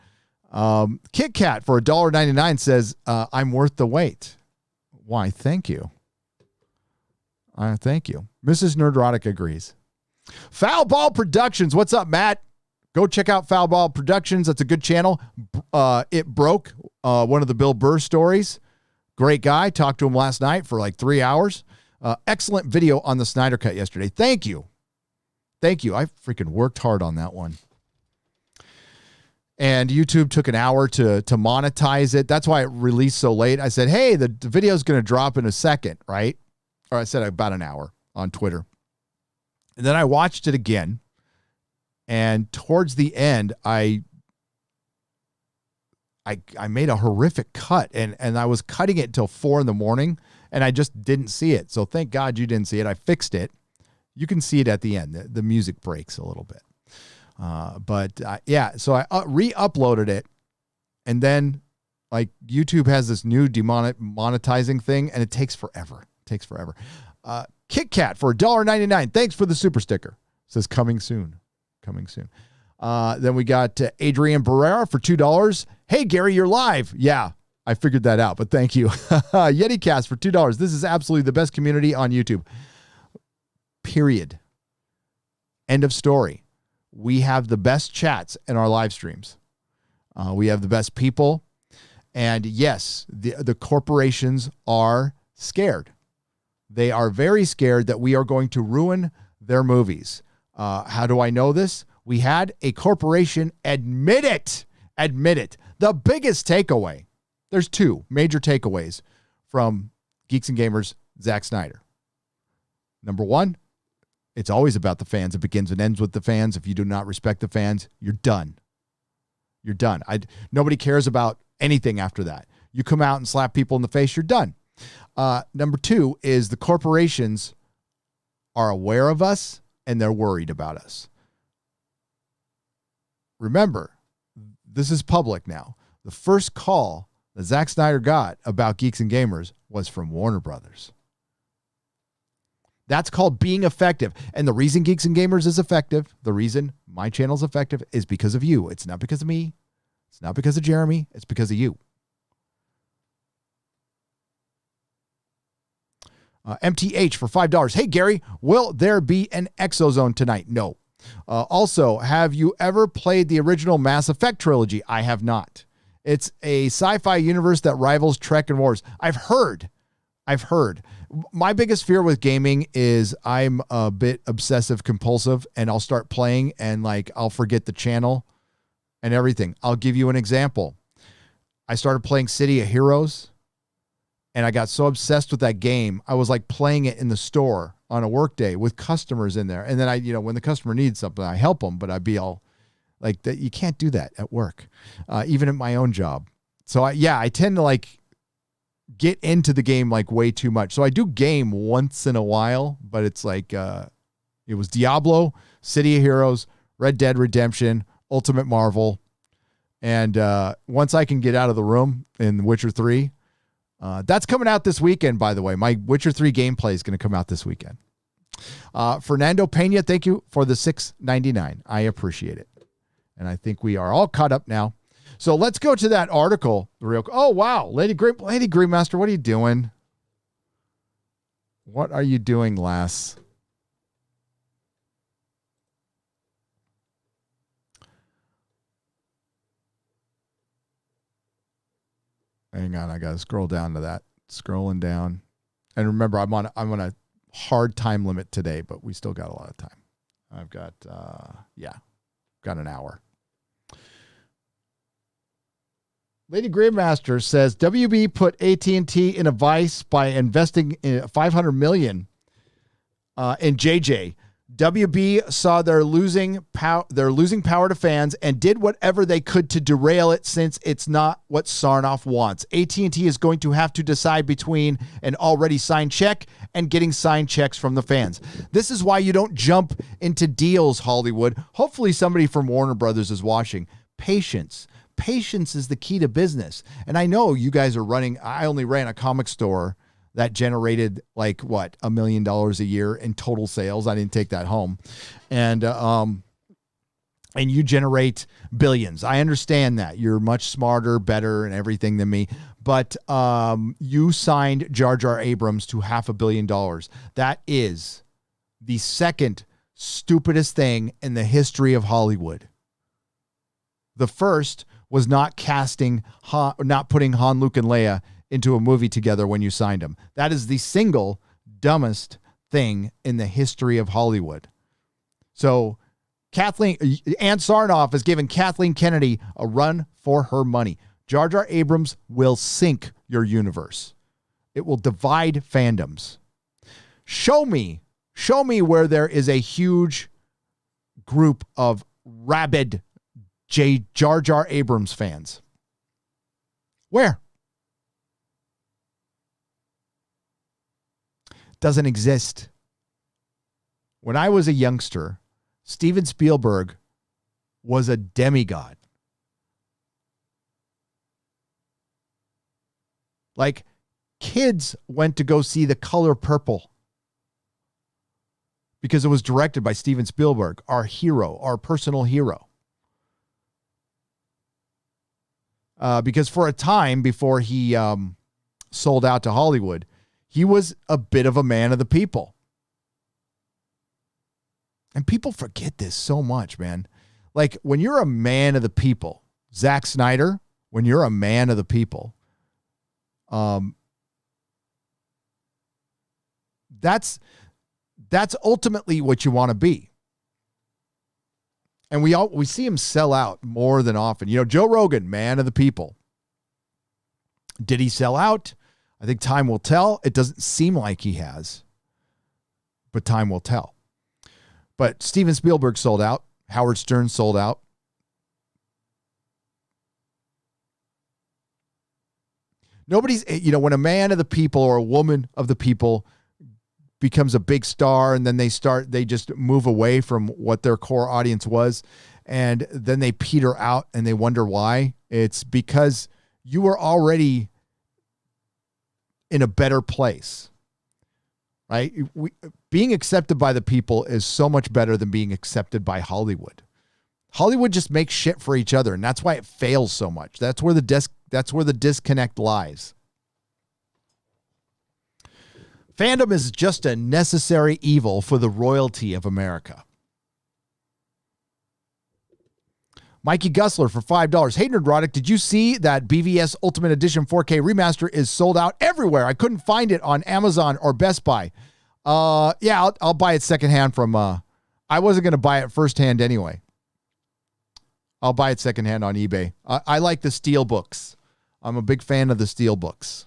Kit Kat for $1.99 says, I'm worth the wait. Why, thank you. Thank you. Mrs. Nerdrotic agrees. Foul Ball Productions. What's up, Matt? Go check out Foul Ball Productions. That's a good channel. It Broke, one of the Bill Burr stories. Great guy. Talked to him last night for like 3 hours. Excellent video on the Snyder Cut yesterday. Thank you. Thank you. I freaking worked hard on that one. And YouTube took an hour to monetize it. That's why it released so late. I said, hey, the video is going to drop in a second, right? Or I said about an hour on Twitter. And then I watched it again. And towards the end, I made a horrific cut. And I was cutting it till 4 in the morning. And I just didn't see it. So thank God you didn't see it. I fixed it. You can see it at the end. The music breaks a little bit. So I re-uploaded it. And then like YouTube has this new monetizing thing. And it takes forever. Kit Kat for $1.99. Thanks for the super sticker. It says coming soon. Then we got Adrian Barrera for $2. Hey, Gary, you're live. Yeah. I figured that out, but thank you. YetiCast for $2. This is absolutely the best community on YouTube. Period. End of story. We have the best chats in our live streams. We have the best people. And yes, the corporations are scared. They are very scared that we are going to ruin their movies. How do I know this? We had a corporation admit it. The biggest takeaway. There's 2 major takeaways from Geeks and Gamers, Zack Snyder. Number 1, it's always about the fans. It begins and ends with the fans. If you do not respect the fans, you're done. Nobody cares about anything after that. You come out and slap people in the face, you're done. Number 2 is the corporations are aware of us and they're worried about us. Remember, this is public now. The first call that Zack Snyder got about Geeks and Gamers was from Warner Brothers. That's called being effective. And the reason Geeks and Gamers is effective, the reason my channel is effective is because of you. It's not because of me. It's not because of Jeremy. It's because of you. MTH for $5. Hey, Gary, will there be an Exozone tonight? No. Also, have you ever played the original Mass Effect trilogy? I have not. It's a sci-fi universe that rivals Trek and Wars. I've heard. My biggest fear with gaming is I'm a bit obsessive compulsive and I'll start playing and like I'll forget the channel and everything. I'll give you an example. I started playing City of Heroes and I got so obsessed with that game. I was like playing it in the store on a work day with customers in there. And then when the customer needs something, I help them, but I'd be all like that. You can't do that at work, even at my own job. So I tend to like get into the game like way too much. So I do game once in a while, but it's like, it was Diablo, City of Heroes, Red Dead Redemption, Ultimate Marvel. And once I can get out of the room in Witcher 3, that's coming out this weekend, by the way. My Witcher 3 gameplay is going to come out this weekend. Fernando Pena, thank you for the $6.99. I appreciate it. And I think we are all caught up now. So let's go to that article. Oh, wow. Lady Greenmaster, what are you doing? What are you doing, lass? Hang on, I got to scroll down to that. Scrolling down. And remember, I'm on a hard time limit today, but we still got a lot of time. I've got, got an hour. Lady Grandmaster says WB put AT&T in a vice by investing $500 million in JJ. WB saw they're losing power to fans and did whatever they could to derail it since it's not what Sarnoff wants. AT&T is going to have to decide between an already signed check and getting signed checks from the fans. This is why you don't jump into deals, Hollywood. Hopefully somebody from Warner Brothers is watching. Patience is the key to business. And I know you guys are I only ran a comic store that generated like what, $1 million a year in total sales. I didn't take that home. And you generate billions. I understand that. You're much smarter, better, and everything than me. But you signed Jar Jar Abrams to $500 million. That is the second stupidest thing in the history of Hollywood. The first was not putting Han, Luke, and Leia into a movie together when you signed them. That is the single dumbest thing in the history of Hollywood. So Ann Sarnoff has given Kathleen Kennedy a run for her money. Jar Jar Abrams will sink your universe. It will divide fandoms. Show me where there is a huge group of rabid Jar Jar Abrams fans. Where? Doesn't exist. When I was a youngster, Steven Spielberg was a demigod. Like, kids went to go see The Color Purple because it was directed by Steven Spielberg, our hero, our personal hero. Because for a time before he sold out to Hollywood, he was a bit of a man of the people. And people forget this so much, man. Like, when you're a man of the people, Zack Snyder, when you're a man of the people, that's ultimately what you want to be. And we see him sell out more than often. You know, Joe Rogan, man of the people. Did he sell out? I think time will tell. It doesn't seem like he has, but time will tell. But Steven Spielberg sold out. Howard Stern sold out. Nobody's, you know, when a man of the people or a woman of the people becomes a big star and then they just move away from what their core audience was, and then they peter out and they wonder why. It's because you were already in a better place, right? Being accepted by the people is so much better than being accepted by Hollywood. Hollywood just makes shit for each other, and that's why it fails so much. That's where the disconnect lies. Fandom is just a necessary evil for the royalty of America. Mikey Gussler for $5. Hey, Nerdrotic, did you see that BVS Ultimate Edition 4K Remaster is sold out everywhere? I couldn't find it on Amazon or Best Buy. Yeah, I'll buy it secondhand from... I wasn't going to buy it firsthand anyway. I'll buy it secondhand on eBay. I like the steel books. I'm a big fan of the steel books.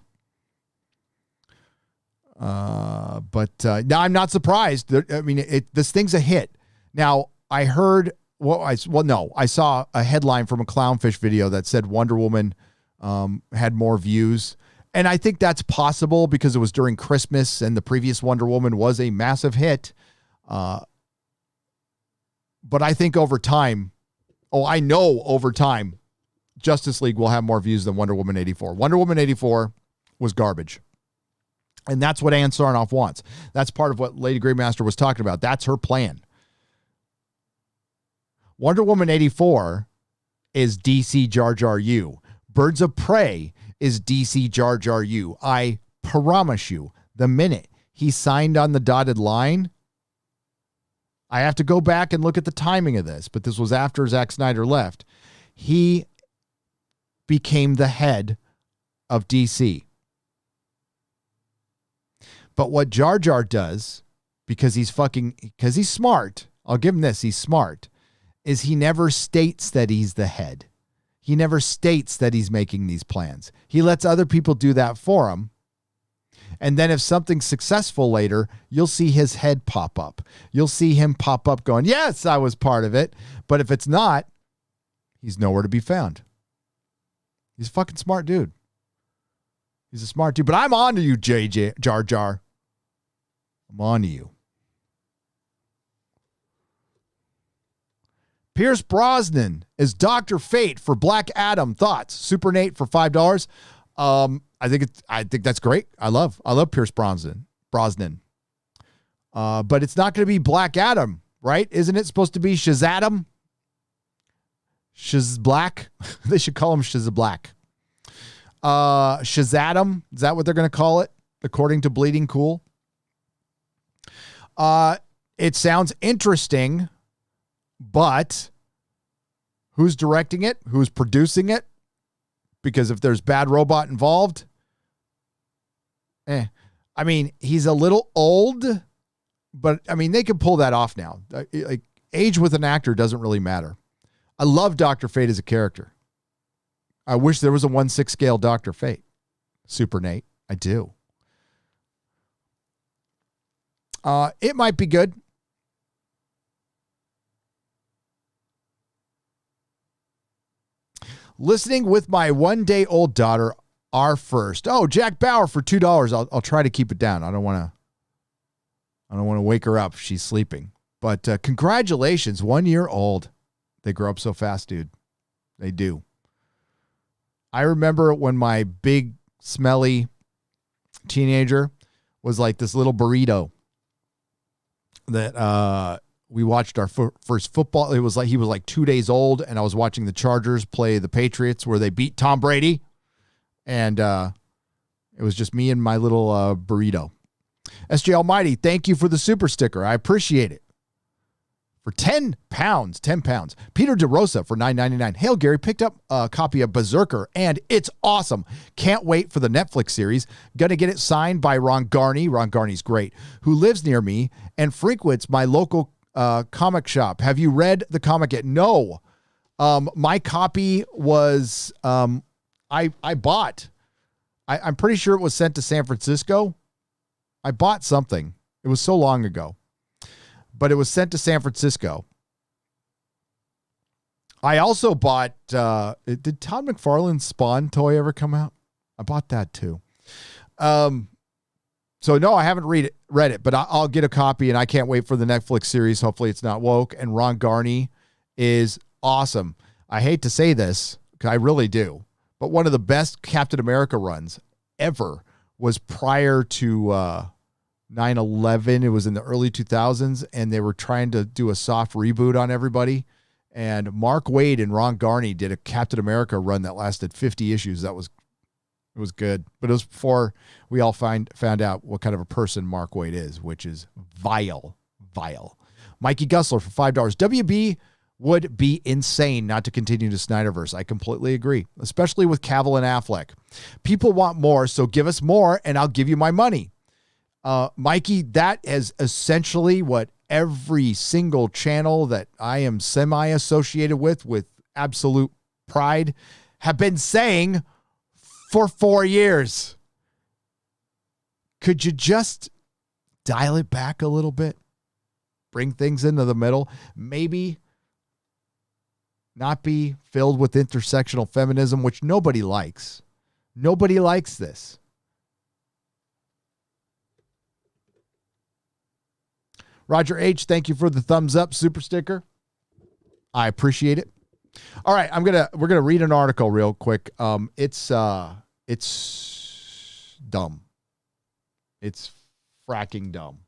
But now I'm not surprised. I mean, this thing's a hit. Now, I heard... I saw a headline from a Clownfish video that said Wonder Woman had more views. And I think that's possible because it was during Christmas and the previous Wonder Woman was a massive hit. But I think over time, Justice League will have more views than Wonder Woman 84. Wonder Woman 84 was garbage. And that's what Ann Sarnoff wants. That's part of what Lady Greymaster was talking about. That's her plan. Wonder Woman 84 is DC Jar Jar U. Birds of Prey is DC Jar Jar U. I promise you, the minute he signed on the dotted line, I have to go back and look at the timing of this, but this was after Zack Snyder left. He became the head of DC. But what Jar Jar does, because he's smart, I'll give him this, he's smart, is he never states that he's the head. He never states that he's making these plans. He lets other people do that for him. And then if something's successful later, you'll see his head pop up. You'll see him pop up going, yes, I was part of it. But if it's not, he's nowhere to be found. He's a fucking smart dude. He's a smart dude. But I'm on to you, Jar Jar. I'm on to you. Pierce Brosnan is Dr. Fate for Black Adam. Thoughts? Super Nate for $5. I think that's great. I love Pierce Brosnan. But it's not going to be Black Adam, right? Isn't it supposed to be Shazadam? Shazblack? They should call him Shazblack. Shazadam? Is that what they're going to call it? According to Bleeding Cool. It sounds interesting. But Who's directing it? Who's producing it? Because if there's bad robot involved, I mean, he's a little old, but I mean, they can pull that off now. Like, age with an actor doesn't really matter. I love Dr. Fate as a character. I wish there was a 1/6 scale Dr. Fate. Super Nate. I do. It might be good. Listening with my 1-day-old daughter, our first. Oh, Jack Bauer for $2. I'll try to keep it down. I don't want to wake her up. She's sleeping. But congratulations, 1 year old. They grow up so fast, dude. They do. I remember when my big, smelly teenager was like this little burrito that we watched our first football. It was like he was like 2 days old, and I was watching the Chargers play the Patriots where they beat Tom Brady. And it was just me and my little burrito. SJ Almighty, thank you for the super sticker. I appreciate it. For 10 pounds. Peter DeRosa for $9.99. Hail Gary, picked up a copy of Berserker, and it's awesome. Can't wait for the Netflix series. Gonna get it signed by Ron Garney. Ron Garney's great. Who lives near me and frequents my local comic shop. Have you read the comic yet? No. My copy was I bought. I'm pretty sure it was sent to San Francisco. I bought something. It was so long ago. But it was sent to San Francisco. I also bought, did Todd McFarlane's Spawn toy ever come out? I bought that too. So no, I haven't read it, but I'll get a copy, and I can't wait for the Netflix series. Hopefully it's not woke. And Ron Garney is awesome. I hate to say this, I really do, but one of the best Captain America runs ever was prior to 9/11. It was in the early 2000s, and they were trying to do a soft reboot on everybody. And Mark Waid and Ron Garney did a Captain America run that lasted 50 issues. It was good, but it was before we all found out what kind of a person Mark Waid is, which is vile. Mikey Gussler for $5. WB would be insane not to continue the Snyderverse. I completely agree, especially with Cavill and Affleck. People want more, so give us more, and I'll give you my money. Mikey, that is essentially what every single channel that I am semi-associated with absolute pride, have been saying for 4 years. Could you just dial it back a little bit? Bring things into the middle? Maybe not be filled with intersectional feminism, which nobody likes. Nobody likes this. Roger H., thank you for the thumbs up super sticker. I appreciate it. All right, we're gonna read an article real quick. It's dumb. It's fracking dumb.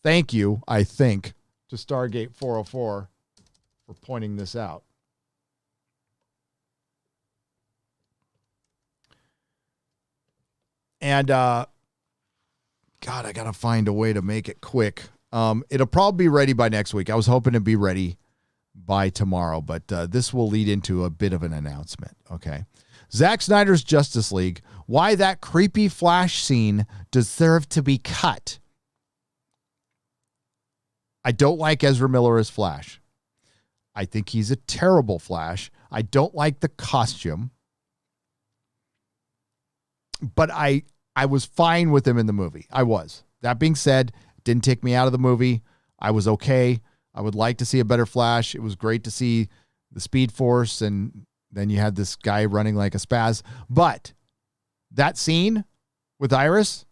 Thank you, I think, to Stargate 404 for pointing this out. And, God, I got to find a way to make it quick. It'll probably be ready by next week. I was hoping to be ready by tomorrow, but this will lead into a bit of an announcement, okay? Zack Snyder's Justice League, why that creepy Flash scene deserved to be cut. I don't like Ezra Miller as Flash. I think he's a terrible Flash. I don't like the costume. But I was fine with him in the movie. I was. That being said, it didn't take me out of the movie. I was okay. I would like to see a better Flash. It was great to see the Speed Force, and then you had this guy running like a spaz. But that scene with Iris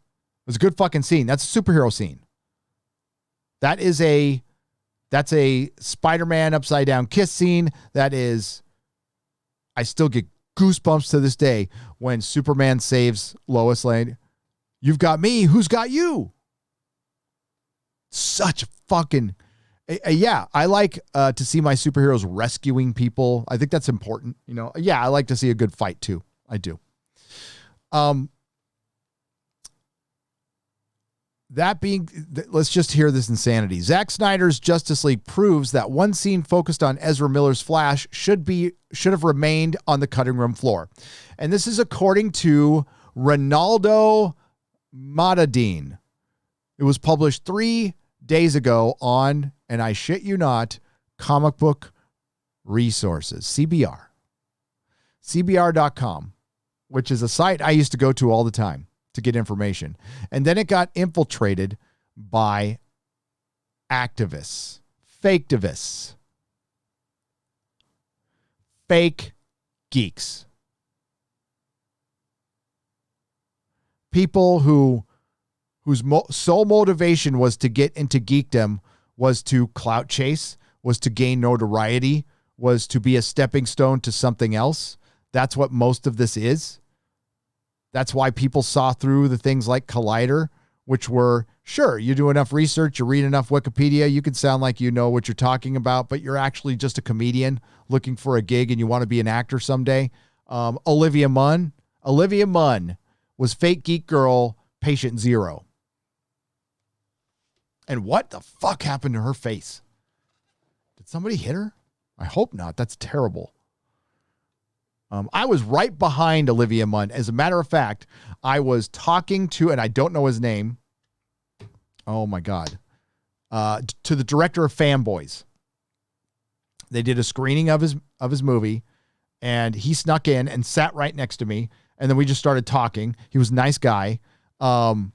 was a good fucking scene. That's a superhero scene. That's a Spider-Man upside down kiss scene. I still get goosebumps to this day when Superman saves Lois Lane. You've got me. Who's got you? Such fucking, yeah. I like to see my superheroes rescuing people. I think that's important. Yeah, I like to see a good fight too. I do. let's just hear this insanity. Zack Snyder's Justice League proves that one scene focused on Ezra Miller's Flash should have remained on the cutting room floor. And this is according to Ronaldo Matadine. It was published 3 days ago on, and I shit you not, Comic Book Resources, CBR. CBR.com, which is a site I used to go to all the time to get information. And then it got infiltrated by activists, faketivists, fake geeks. People whose sole motivation was to get into geekdom, was to clout chase, was to gain notoriety, was to be a stepping stone to something else. That's what most of this is. That's why people saw through the things like Collider, which were, sure, you do enough research, you read enough Wikipedia, you can sound like you know what you're talking about, but you're actually just a comedian looking for a gig and you want to be an actor someday. Olivia Munn was fake geek girl patient zero. And what the fuck happened to her face? Did somebody hit her? I hope not. That's terrible. I was right behind Olivia Munn. As a matter of fact, I was talking to, and I don't know his name. Oh my God. To the director of Fanboys. They did a screening of his movie, and he snuck in and sat right next to me. And then we just started talking. He was a nice guy. And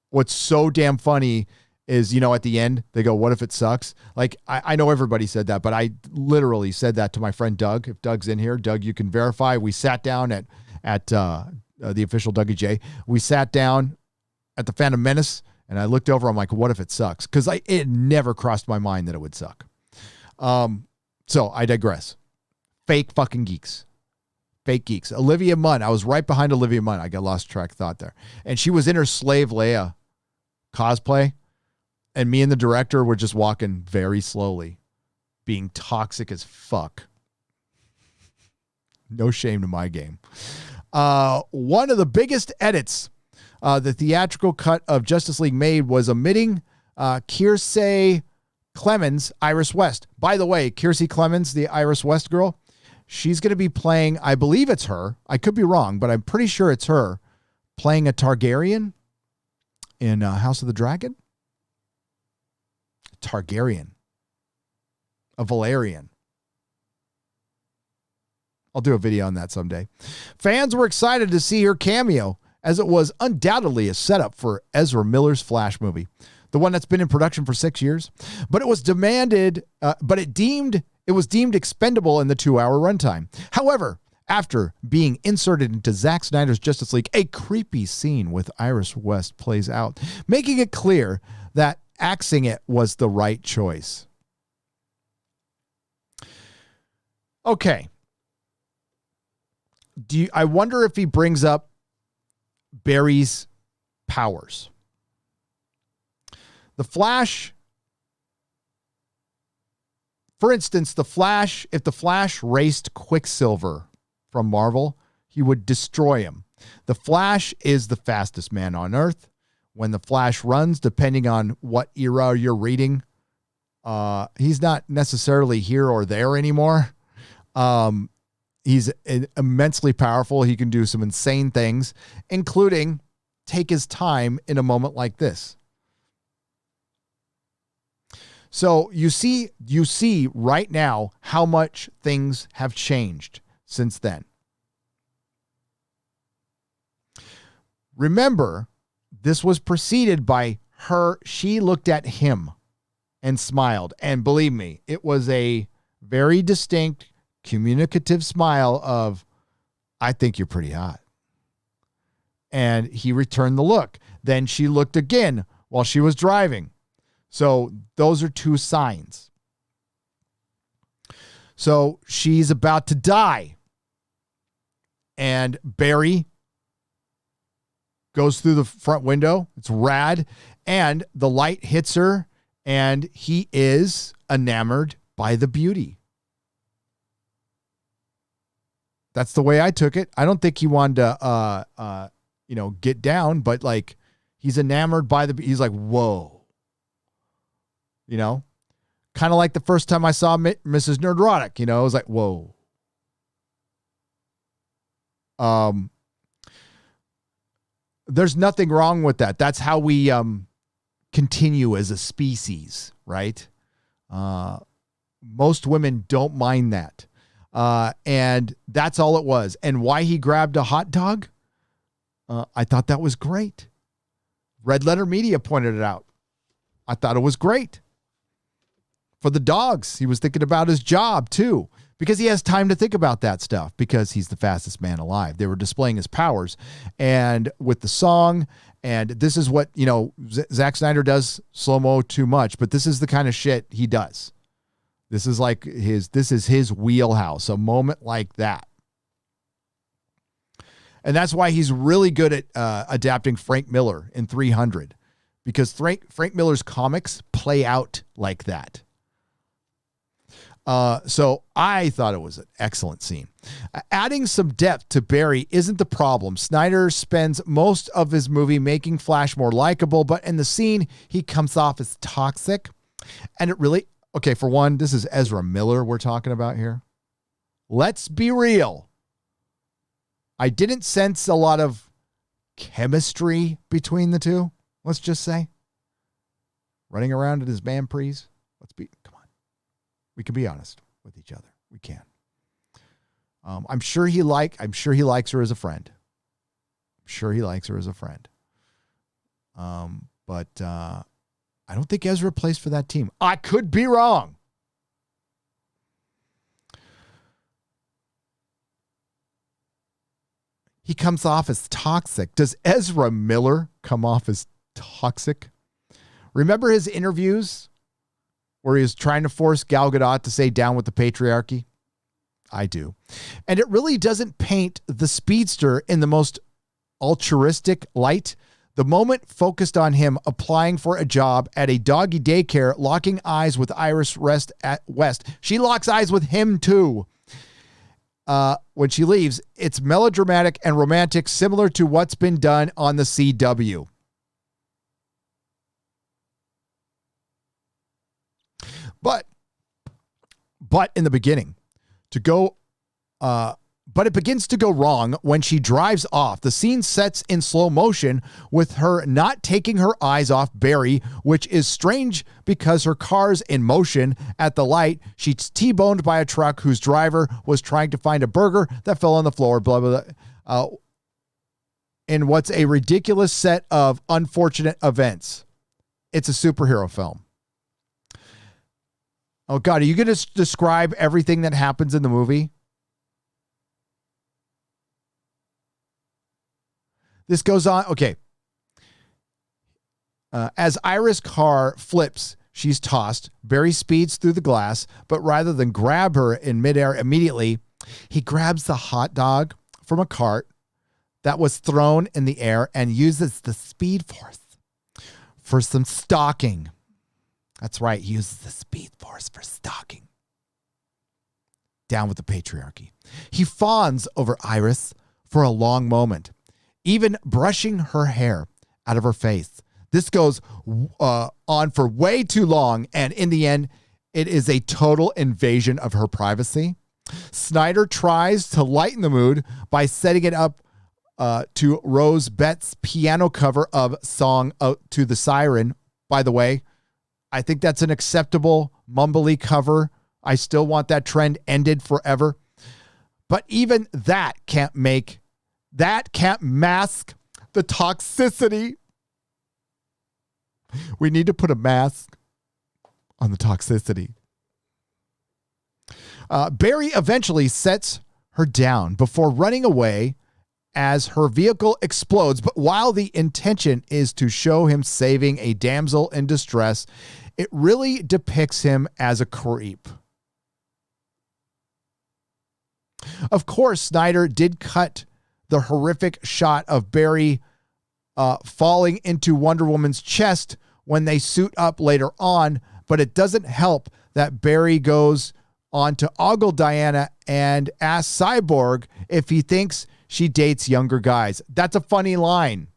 what's so damn funny is, at the end, they go, what if it sucks? Like, I know everybody said that, but I literally said that to my friend Doug. If Doug's in here, Doug, you can verify. We sat down at the official Dougie J. We sat down at the Phantom Menace, and I looked over. I'm like, what if it sucks? Because it never crossed my mind that it would suck. So I digress. Fake fucking geeks. Fake geeks. Olivia Munn. I was right behind Olivia Munn. I got lost track of thought there. And she was in her Slave Leia cosplay. And me and the director were just walking very slowly, being toxic as fuck. No shame to my game. One of the biggest edits the theatrical cut of Justice League made was omitting Kiersey Clemens, Iris West. By the way, Kiersey Clemens, the Iris West girl, she's going to be playing, I believe it's her. I could be wrong, but I'm pretty sure it's her playing a Targaryen in House of the Dragon. Targaryen. A Valerian. I'll do a video on that someday. Fans were excited to see her cameo, as it was undoubtedly a setup for Ezra Miller's Flash movie, the one that's been in production for 6 years. But it was deemed expendable in the 2-hour runtime. However, after being inserted into Zack Snyder's Justice League, a creepy scene with Iris West plays out, making it clear that axing it was the right choice. Okay. I wonder if he brings up Barry's powers. The Flash, for instance, if the Flash raced Quicksilver from Marvel, he would destroy him. The Flash is the fastest man on Earth. When the Flash runs, depending on what era you're reading, he's not necessarily here or there anymore. He's immensely powerful. He can do some insane things, including take his time in a moment like this. So you see right now how much things have changed since then. Remember, this was preceded by her. She looked at him and smiled. And believe me, it was a very distinct, communicative smile of, I think you're pretty hot. And he returned the look. Then she looked again while she was driving. So those are two signs. So she's about to die. And Barry goes through the front window. It's rad. And the light hits her, and he is enamored by the beauty. That's the way I took it. I don't think he wanted to get down, but like he's enamored by he's like, whoa. Kind of like the first time I saw Mrs. Nerdrotic, it was like, whoa. There's nothing wrong with that. That's how we continue as a species, right? Most women don't mind that. And that's all it was. And why he grabbed a hot dog, I thought that was great. Red Letter Media pointed it out. I thought it was great. For the dogs, he was thinking about his job too, because he has time to think about that stuff because he's the fastest man alive. They were displaying his powers, and with the song, and this is what, Zack Snyder does slow-mo too much, but this is the kind of shit he does. This is his wheelhouse, a moment like that. And that's why he's really good at adapting Frank Miller in 300, because Frank Miller's comics play out like that. So I thought it was an excellent scene. Adding some depth to Barry isn't the problem. Snyder spends most of his movie making Flash more likable, but in the scene, he comes off as toxic. And it really, okay, for one, this is Ezra Miller we're talking about here. Let's be real. I didn't sense a lot of chemistry between the two, let's just say. Running around in his man prees. Come on. We can be honest with each other. We can. I'm sure he likes her as a friend. But I don't think Ezra plays for that team. I could be wrong. He comes off as toxic. Does Ezra Miller come off as toxic? Remember his interviews where he was trying to force Gal Gadot to say down with the patriarchy? I do. And it really doesn't paint the speedster in the most altruistic light. The moment focused on him applying for a job at a doggy daycare, locking eyes with Iris West. She locks eyes with him too. When she leaves, it's melodramatic and romantic, similar to what's been done on the CW. But in the beginning, but it begins to go wrong when she drives off. The scene sets in slow motion with her not taking her eyes off Barry, which is strange because her car's in motion at the light. She's T-boned by a truck whose driver was trying to find a burger that fell on the floor, blah, blah, blah. In what's a ridiculous set of unfortunate events. It's a superhero film. Oh, God, are you going to describe everything that happens in the movie? This goes on. Okay. As Iris' car flips, she's tossed. Barry speeds through the glass, but rather than grab her in midair immediately, he grabs the hot dog from a cart that was thrown in the air and uses the speed force for some stalking. That's right. He uses the speed force for stalking. Down with the patriarchy. He fawns over Iris for a long moment, even brushing her hair out of her face. This goes on for way too long, and in the end, it is a total invasion of her privacy. Snyder tries to lighten the mood by setting it up to Rose Bett's piano cover of Song to the Siren. By the way, I think that's an acceptable mumbly cover. I still want that trend ended forever. But even that can't mask the toxicity. We need to put a mask on the toxicity. Barry eventually sets her down before running away as her vehicle explodes. But while the intention is to show him saving a damsel in distress, it really depicts him as a creep. Of course, Snyder did cut the horrific shot of Barry falling into Wonder Woman's chest when they suit up later on, but it doesn't help that Barry goes on to ogle Diana and asks Cyborg if he thinks she dates younger guys. That's a funny line.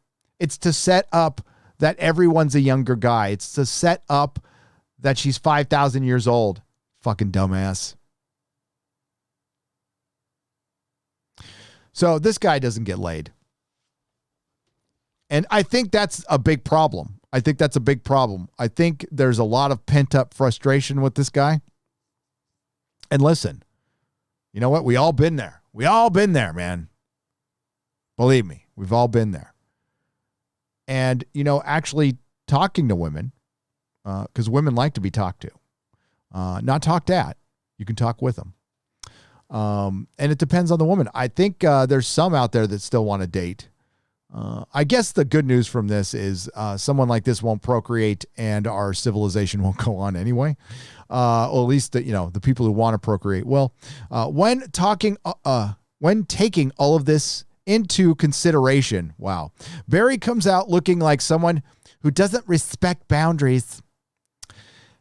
It's to set up that everyone's a younger guy. It's to set up that she's 5,000 years old. Fucking dumbass. So this guy doesn't get laid. And I think that's a big problem. I think there's a lot of pent-up frustration with this guy. And listen, you know what? We all been there. We all been there, man. Believe me, we've all been there. And, you know, actually talking to women, because women like to be talked to. Not talked at. You can talk with them. And it depends on the woman. I think there's some out there that still want to date. I guess the good news from this is someone like this won't procreate and our civilization won't go on anyway. Or at least the people who want to procreate. Well, when taking all of this into consideration, wow, Barry comes out looking like someone who doesn't respect boundaries.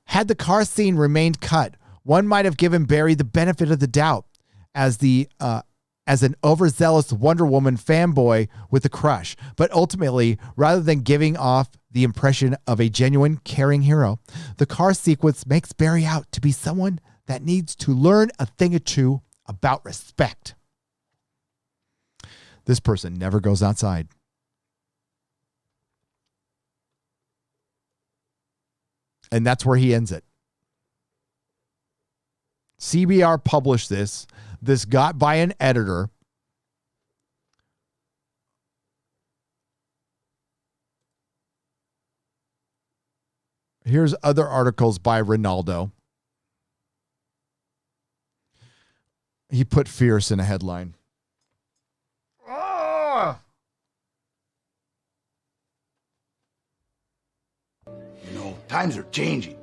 Had the car scene remained cut, one might have given Barry the benefit of the doubt as an overzealous Wonder Woman fanboy with a crush. But ultimately, rather than giving off the impression of a genuine, caring hero, the car sequence makes Barry out to be someone that needs to learn a thing or two about respect. This person never goes outside. And that's where he ends it. CBR published this. This got by an editor. Here's other articles by Ronaldo. He put fierce in a headline. You know, times are changing.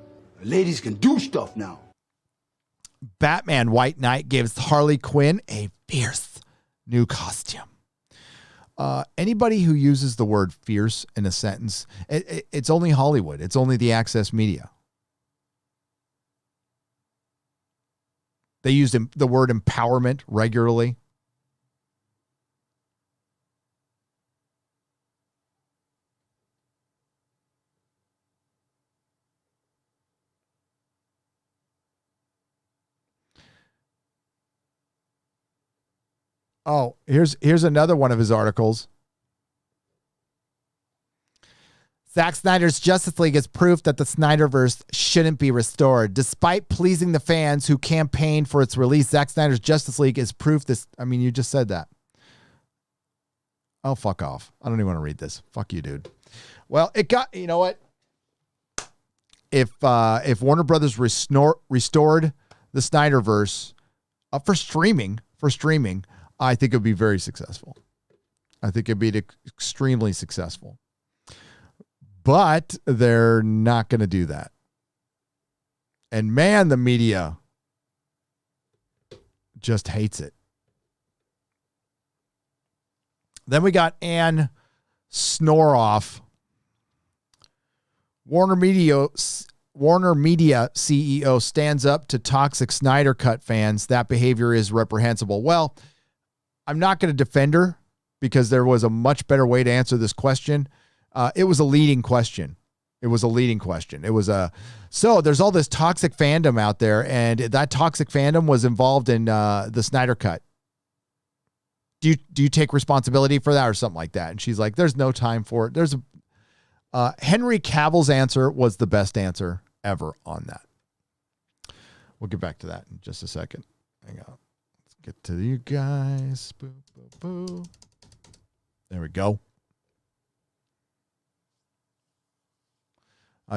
Ladies can do stuff now. Batman White Knight gives Harley Quinn a fierce new costume. Anybody who uses the word fierce in a sentence, it's only Hollywood. It's only the access media. They use the word empowerment regularly. Oh, here's another one of his articles. Zack Snyder's Justice League is proof that the Snyderverse shouldn't be restored. Despite pleasing the fans who campaigned for its release, Zack Snyder's Justice League is proof this... I mean, you just said that. Oh, fuck off. I don't even want to read this. Fuck you, dude. Well, it got... You know what? If Warner Brothers restored the Snyderverse for streaming... I think it would be very successful. I think it'd be extremely successful. But they're not going to do that. And man, the media just hates it. Then we got Ann Snoroff. Warner Media CEO stands up to toxic Snyder Cut fans. That behavior is reprehensible. Well, I'm not going to defend her because there was a much better way to answer this question. It was a leading question. So there's all this toxic fandom out there, and that toxic fandom was involved in the Snyder Cut. Do you take responsibility for that or something like that? And she's like, there's no time for it. Henry Cavill's answer was the best answer ever on that. We'll get back to that in just a second. Hang on. Get to you guys. Boo, boo, boo. There we go.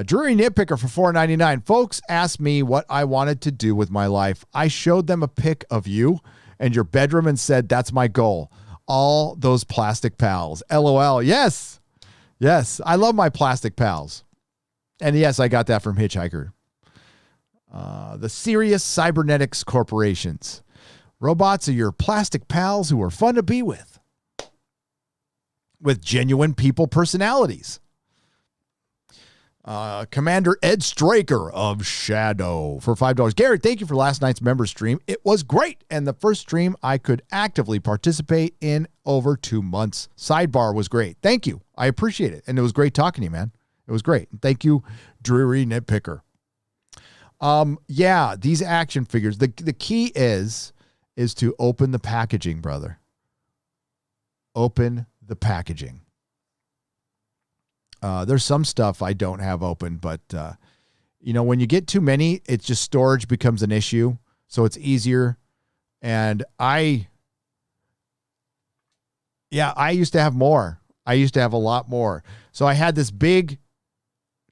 Drury Nitpicker for $4.99. Folks asked me what I wanted to do with my life. I showed them a pic of you and your bedroom and said, that's my goal. All those plastic pals. LOL. Yes. Yes. I love my plastic pals. And yes, I got that from Hitchhiker. The Serious Cybernetics Corporations. Robots are your plastic pals who are fun to be with genuine people personalities. Commander Ed Straker of Shadow for $5. Gary, thank you for last night's member stream. It was great, and the first stream I could actively participate in over 2 months. Sidebar was great. Thank you. I appreciate it, and it was great talking to you, man. It was great. Thank you, Dreary Nitpicker. Yeah, these action figures. The key is to open the packaging, brother. Open the packaging. There's some stuff I don't have open, but, when you get too many, it's just storage becomes an issue. So it's easier. And I used to have more. I used to have a lot more. So I had this big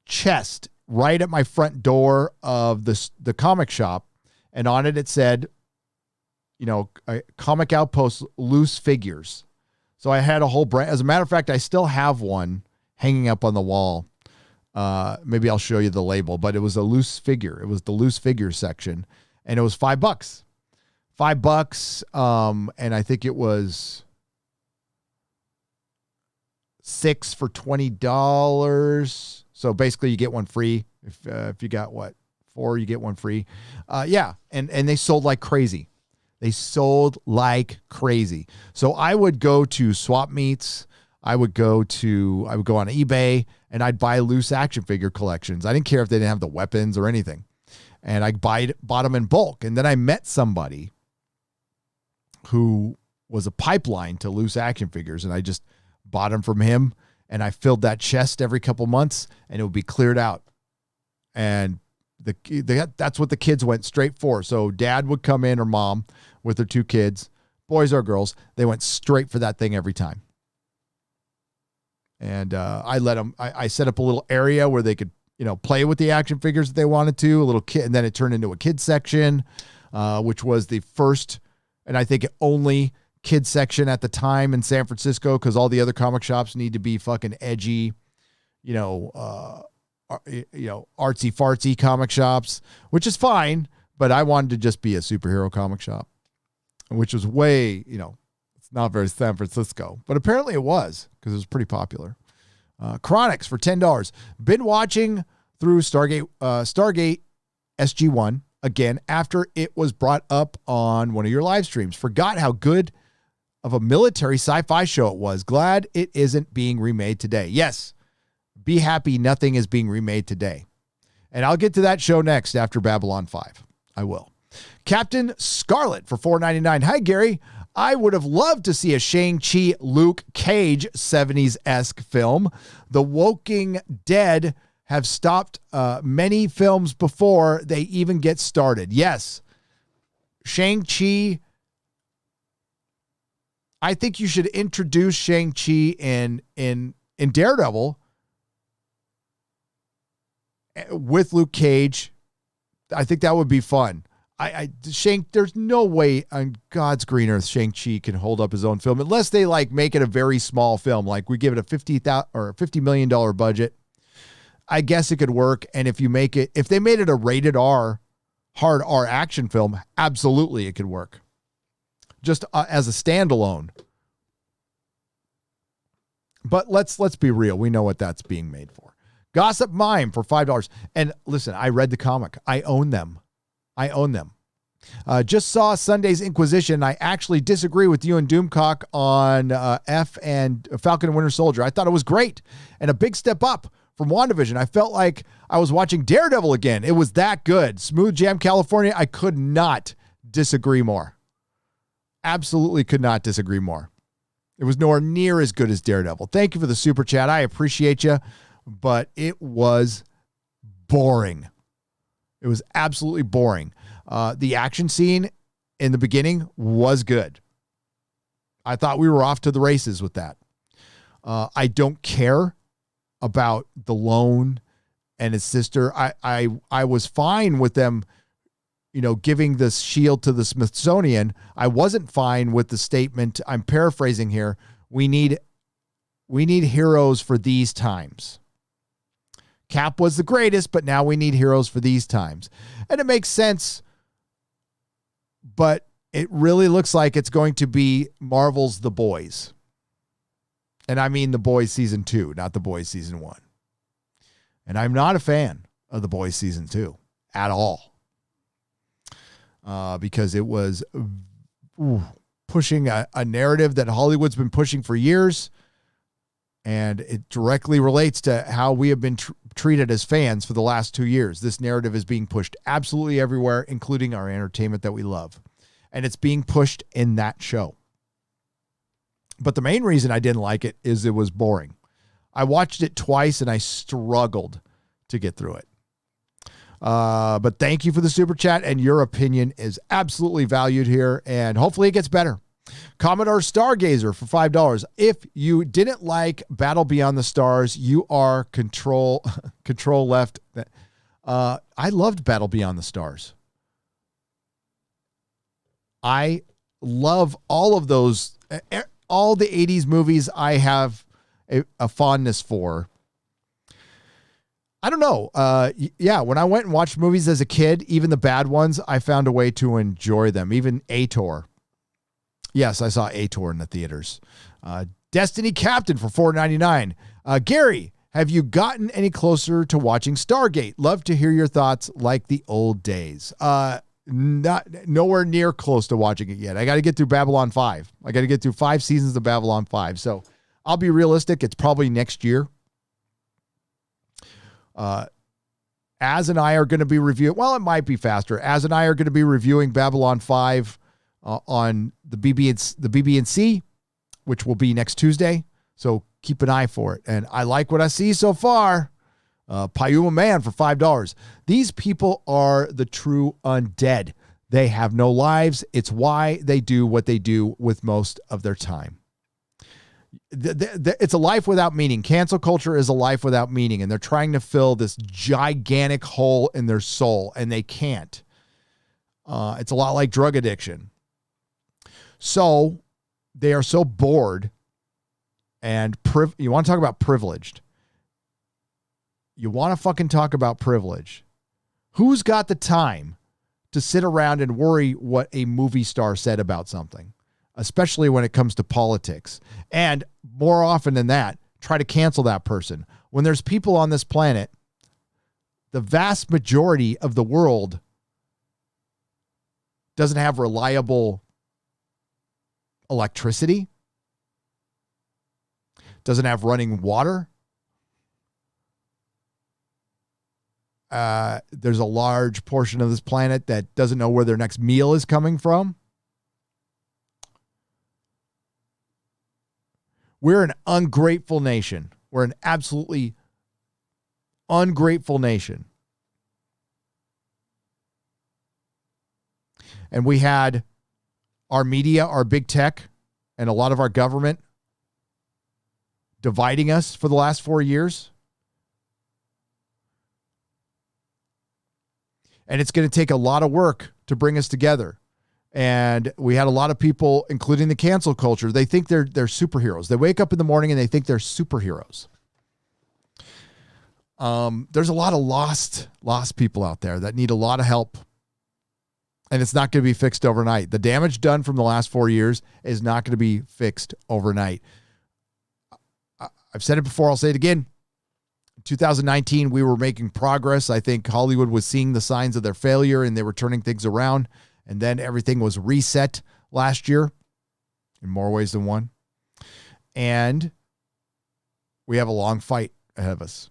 chest right at my front door of the comic shop. And on it said, Comic Outpost loose figures. So I had a whole brand. As a matter of fact, I still have one hanging up on the wall. Maybe I'll show you the label, but it was a loose figure. It was the loose figure section, and it was $5. $5. And I think it was 6 for $20. So basically you get one free. If you got 4, you get one free. Yeah. And they sold like crazy. They sold like crazy. So I would go to swap meets. I would go on eBay, and I'd buy loose action figure collections. I didn't care if they didn't have the weapons or anything. And I bought them in bulk. And then I met somebody who was a pipeline to loose action figures, and I just bought them from him, and I filled that chest every couple months, and it would be cleared out. And that's what the kids went straight for. So dad would come in, or mom with their 2 kids, boys or girls. They went straight for that thing every time. And I let them, I set up a little area where they could, play with the action figures if they wanted to, a little kid. And then it turned into a kid section, which was the first, and I think only kid section at the time in San Francisco, because all the other comic shops need to be fucking edgy, artsy fartsy comic shops, which is fine. But I wanted to just be a superhero comic shop, which was way, it's not very San Francisco, but apparently it was, because it was pretty popular. Chronics for $10. Been watching through Stargate SG-1 again after it was brought up on one of your live streams. Forgot how good of a military sci-fi show it was. Glad it isn't being remade today. Yes, be happy nothing is being remade today. And I'll get to that show next after Babylon 5. I will. Captain Scarlet for $4.99. Hi, Gary. I would have loved to see a Shang-Chi Luke Cage 70s-esque film. The Walking Dead have stopped many films before they even get started. Yes. Shang-Chi. I think you should introduce Shang-Chi in Daredevil with Luke Cage. I think that would be fun. There's no way on God's green earth Shang-Chi can hold up his own film unless they make it a very small film. Like we give it a $50 million budget. I guess it could work. And if they made it a rated R, hard R action film, absolutely it could work. Just as a standalone. But let's be real. We know what that's being made for. Gossip Mime for $5. And listen, I read the comic. I own them. Just saw Sunday's Inquisition. I actually disagree with you and Doomcock on F and Falcon and Winter Soldier. I thought it was great and a big step up from WandaVision. I felt like I was watching Daredevil again. It was that good. Smooth Jam California. I could not disagree more. Absolutely could not disagree more. It was nowhere near as good as Daredevil. Thank you for the super chat. I appreciate you, but it was boring. It was absolutely boring. The action scene in the beginning was good. I thought we were off to the races with that. I don't care about the Lone and his sister. I was fine with them, giving the shield to the Smithsonian. I wasn't fine with the statement. I'm paraphrasing here. We need heroes for these times. Cap was the greatest, but now we need heroes for these times. And it makes sense, but it really looks like it's going to be Marvel's The Boys. And I mean The Boys Season 2, not The Boys Season 1. And I'm not a fan of The Boys season 2 at all. Because it was pushing a narrative that Hollywood's been pushing for years. And it directly relates to how we have been treated as fans for the last 2 years. This narrative is being pushed absolutely everywhere, including our entertainment that we love. And it's being pushed in that show. But the main reason I didn't like it is it was boring. I watched it twice and I struggled to get through it. But thank you for the super chat, and your opinion is absolutely valued here, and hopefully it gets better. Commodore Stargazer for $5. If you didn't like Battle Beyond the Stars, you are control left. I loved Battle Beyond the Stars. I love all of those, all the 80s movies I have a fondness for. I don't know. Yeah, when I went and watched movies as a kid, even the bad ones, I found a way to enjoy them. Even Ator. Yes, I saw Ator in the theaters. Destiny Captain for $4.99. Gary, have you gotten any closer to watching Stargate? Love to hear your thoughts like the old days. Nowhere near close to watching it yet. I got to get through Babylon 5. I got to get through 5 seasons of Babylon 5. So I'll be realistic. It's probably next year. Az and I are going to be reviewing, well, it might be faster. Az and I are going to be reviewing Babylon 5 on the BB&C, which will be next Tuesday. So keep an eye for it. And I like what I see so far. Payuma Man for $5. These people are the true undead. They have no lives. It's why they do what they do with most of their time. It's a life without meaning. Cancel culture is a life without meaning, and they're trying to fill this gigantic hole in their soul, and they can't. It's a lot like drug addiction. So they are so bored, and you want to talk about privileged. You want to fucking talk about privilege. Who's got the time to sit around and worry what a movie star said about something? Especially when it comes to politics. And more often than that, try to cancel that person. When there's people on this planet, the vast majority of the world doesn't have reliable electricity, doesn't have running water. There's a large portion of this planet that doesn't know where their next meal is coming from. We're an ungrateful nation. We're an absolutely ungrateful nation. And we had our media, our big tech, and a lot of our government dividing us for the last 4 years. And it's going to take a lot of work to bring us together. And we had a lot of people, including the cancel culture, they think they're superheroes. They wake up in the morning and they think they're superheroes. There's a lot of lost people out there that need a lot of help. And it's not going to be fixed overnight. The damage done from the last 4 years is not going to be fixed overnight. I've said it before, I'll say it again. In 2019, we were making progress. I think Hollywood was seeing the signs of their failure and they were turning things around. And then everything was reset last year in more ways than one. And we have a long fight ahead of us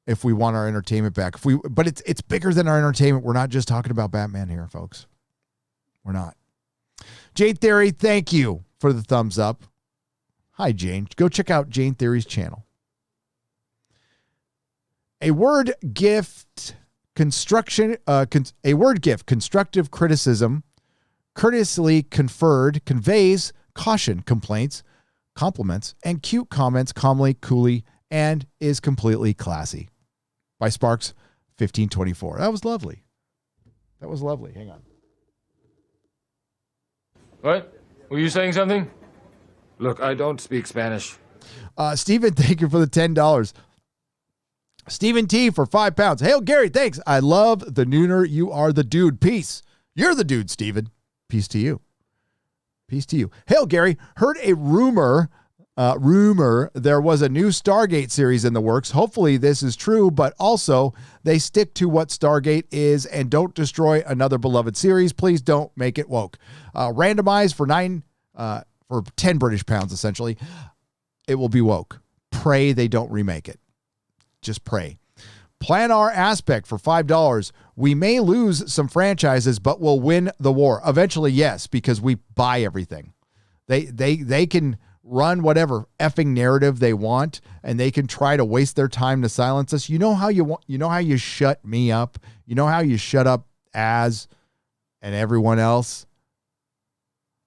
if we want our entertainment back. But it's bigger than our entertainment. We're not just talking about Batman here, folks. We're not. Jane Theory, thank you for the thumbs up. Hi, Jane. Go check out Jane Theory's channel. A word gift. A word gift, constructive criticism, courteously conferred, conveys caution, complaints, compliments, and cute comments calmly, coolly, and is completely classy. By Sparks 1524. That was lovely. Hang on. What? Were you saying something? Look, I don't speak Spanish. Stephen, thank you for the $10. Stephen T for £5. Hail, Gary, thanks. I love the nooner. You are the dude. Peace. You're the dude, Stephen. Peace to you. Peace to you. Hail, Gary. Heard a rumor rumor there was a new Stargate series in the works. Hopefully this is true, but also they stick to what Stargate is and don't destroy another beloved series. Please don't make it woke. Randomized for 10 British pounds, essentially. It will be woke. Pray they don't remake it. Just pray. Plan our aspect for $5. We may lose some franchises, but we'll win the war. Eventually, yes, because we buy everything. They can run whatever effing narrative they want, and they can try to waste their time to silence us. You know how you shut me up? You know how you shut up Az and everyone else?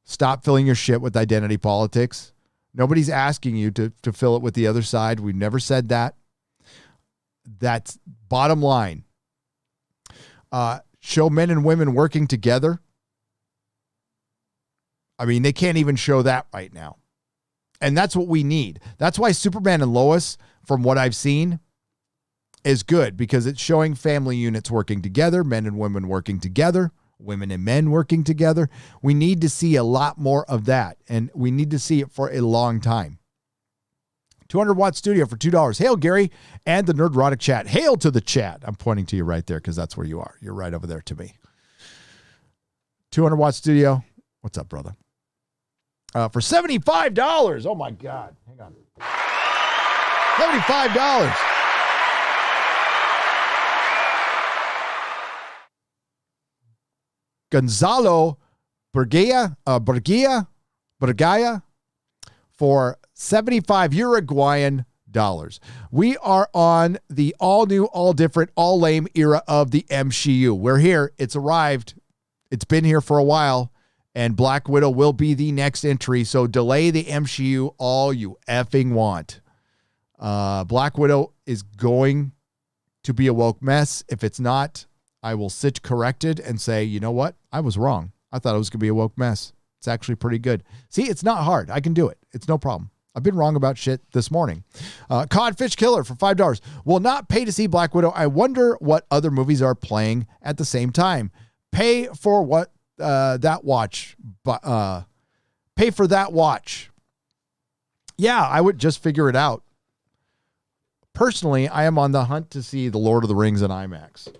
Stop filling your shit with identity politics. Nobody's asking you to fill it with the other side. We've never said that. That's bottom line. Show men and women working together. I mean, they can't even show that right now. And that's what we need. That's why Superman and Lois, from what I've seen, is good, because it's showing family units working together, men and women working together, women and men working together. We need to see a lot more of that, and we need to see it for a long time. 200-watt studio for $2. Hail, Gary, and the Nerdrotic chat. Hail to the chat. I'm pointing to you right there because that's where you are. You're right over there to me. 200-watt studio. What's up, brother? For $75. Oh, my God. Hang on. $75. Gonzalo Bergaya for 75 Uruguayan dollars. We are on the all new, all different, all lame era of the MCU. We're here. It's arrived. It's been here for a while, and Black Widow will be the next entry. So delay the MCU all you effing want. Black Widow is going to be a woke mess. If it's not, I will sit corrected and say, you know what? I was wrong. I thought it was going to be a woke mess. It's actually pretty good. See, it's not hard. I can do it. It's no problem. I've been wrong about shit this morning. Codfish Killer for $5. Will not pay to see Black Widow. I wonder what other movies are playing at the same time. Pay for what that watch. Pay for that watch. Yeah, I would just figure it out. Personally, I am on the hunt to see The Lord of the Rings in IMAX.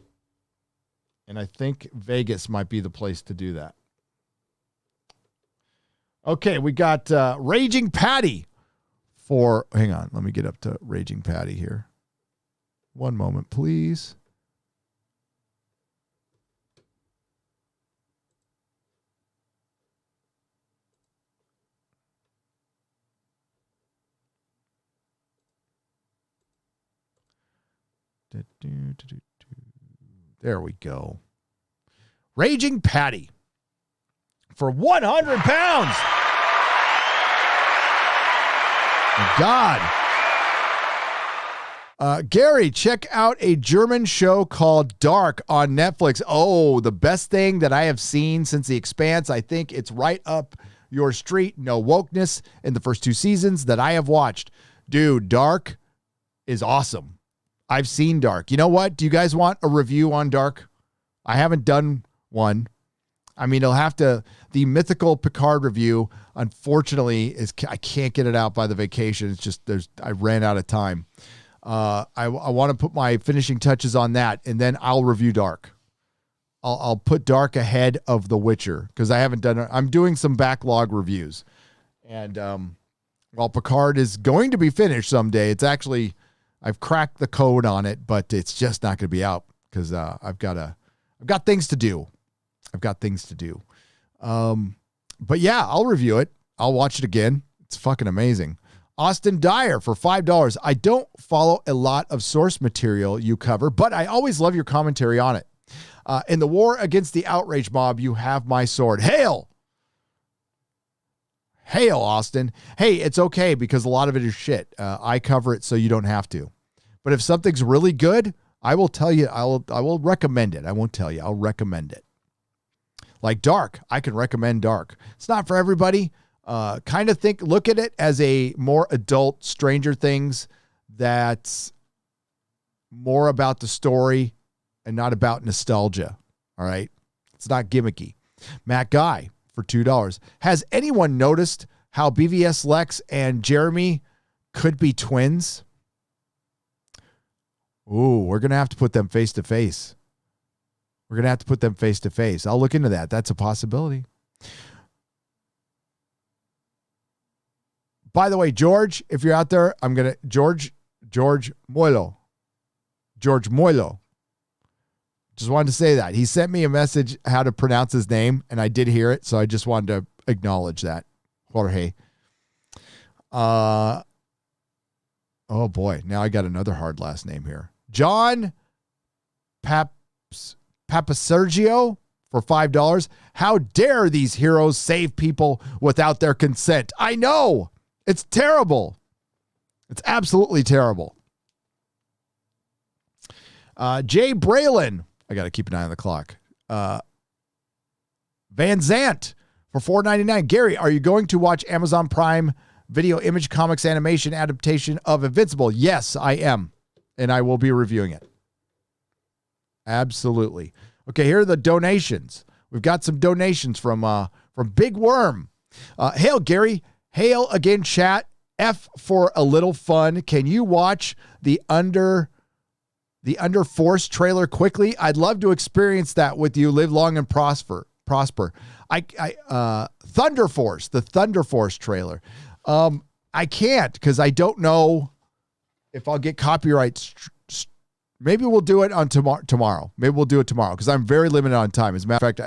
And I think Vegas might be the place to do that. Okay, we got Raging Patty for, hang on, let me get up to Raging Patty here. One moment, please. There we go. Raging Patty for 100 pounds. God. Gary, check out a German show called Dark on Netflix. Oh, the best thing that I have seen since The Expanse. I think it's right up your street. No wokeness in the first 2 seasons that I have watched. Dude, Dark is awesome. I've seen Dark. You know what? Do you guys want a review on Dark? I haven't done one. I mean, it'll have to, the mythical Picard review, unfortunately, I can't get it out by the vacation. It's just, I ran out of time. I want to put my finishing touches on that, and then I'll review Dark. I'll put Dark ahead of The Witcher, because I haven't done it. I'm doing some backlog reviews. And while Picard is going to be finished someday, it's actually, I've cracked the code on it, but it's just not going to be out because I've got things to do. But yeah, I'll review it. I'll watch it again. It's fucking amazing. Austin Dyer for $5. I don't follow a lot of source material you cover, but I always love your commentary on it. In the war against the outrage mob, you have my sword. Hail! Hail, Austin. Hey, it's okay because a lot of it is shit. I cover it so you don't have to. But if something's really good, I will tell you, I will recommend it. I won't tell you. I'll recommend it. Like Dark, I can recommend Dark. It's not for everybody. Look at it as a more adult Stranger Things that's more about the story and not about nostalgia. All right? It's not gimmicky. Matt Guy for $2. Has anyone noticed how BVS Lex and Jeremy could be twins. Ooh, we're going to have to put them face to face. I'll look into that. That's a possibility. By the way, George, if you're out there, I'm going to, George Moilo. Just wanted to say that. He sent me a message how to pronounce his name, and I did hear it, so I just wanted to acknowledge that. Jorge. Oh boy, now I got another hard last name here. John Papasergio for $5. How dare these heroes save people without their consent? I know. It's terrible. It's absolutely terrible. Jay Braylon. I got to keep an eye on the clock. Van Zant for $4.99. Gary, are you going to watch Amazon Prime Video Image Comics animation adaptation of Invincible? Yes, I am. And I will be reviewing it. Absolutely. Okay, here are the donations. We've got some donations from Big Worm. Hail, Gary. Hail again, chat. F for a little fun. Can you watch the Under Force trailer quickly? I'd love to experience that with you. Live long and prosper. Thunder Force, the Thunder Force trailer. I can't because I don't know if I'll get copyright. Maybe we'll do it on tomorrow. Maybe we'll do it tomorrow because I'm very limited on time. As a matter of fact,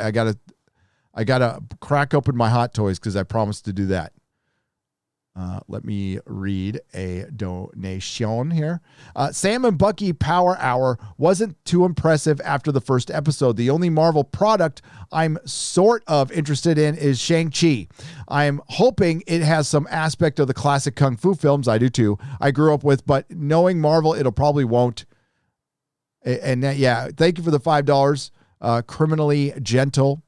I gotta crack open my hot toys because I promised to do that. Let me read a donation here. Sam and Bucky Power Hour wasn't too impressive after the first episode. The only Marvel product I'm sort of interested in is Shang-Chi. I'm hoping it has some aspect of the classic Kung Fu films. I do too. I grew up with, but knowing Marvel, it'll probably won't. And yeah, thank you for the $5. Criminally gentle.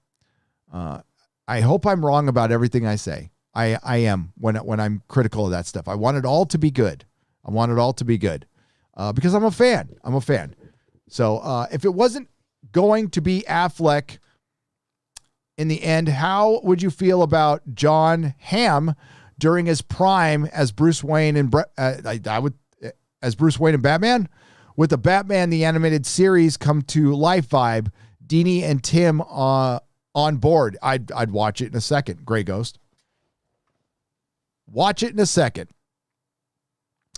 I hope I'm wrong about everything I say. I am when I'm critical of that stuff. I want it all to be good. Because I'm a fan. So if it wasn't going to be Affleck in the end, how would you feel about John Hamm during his prime as Bruce Wayne and as Bruce Wayne and Batman? With the Batman the Animated Series come to life vibe, Deanie and Tim on board. I'd watch it in a second. Gray Ghost. Watch it in a second.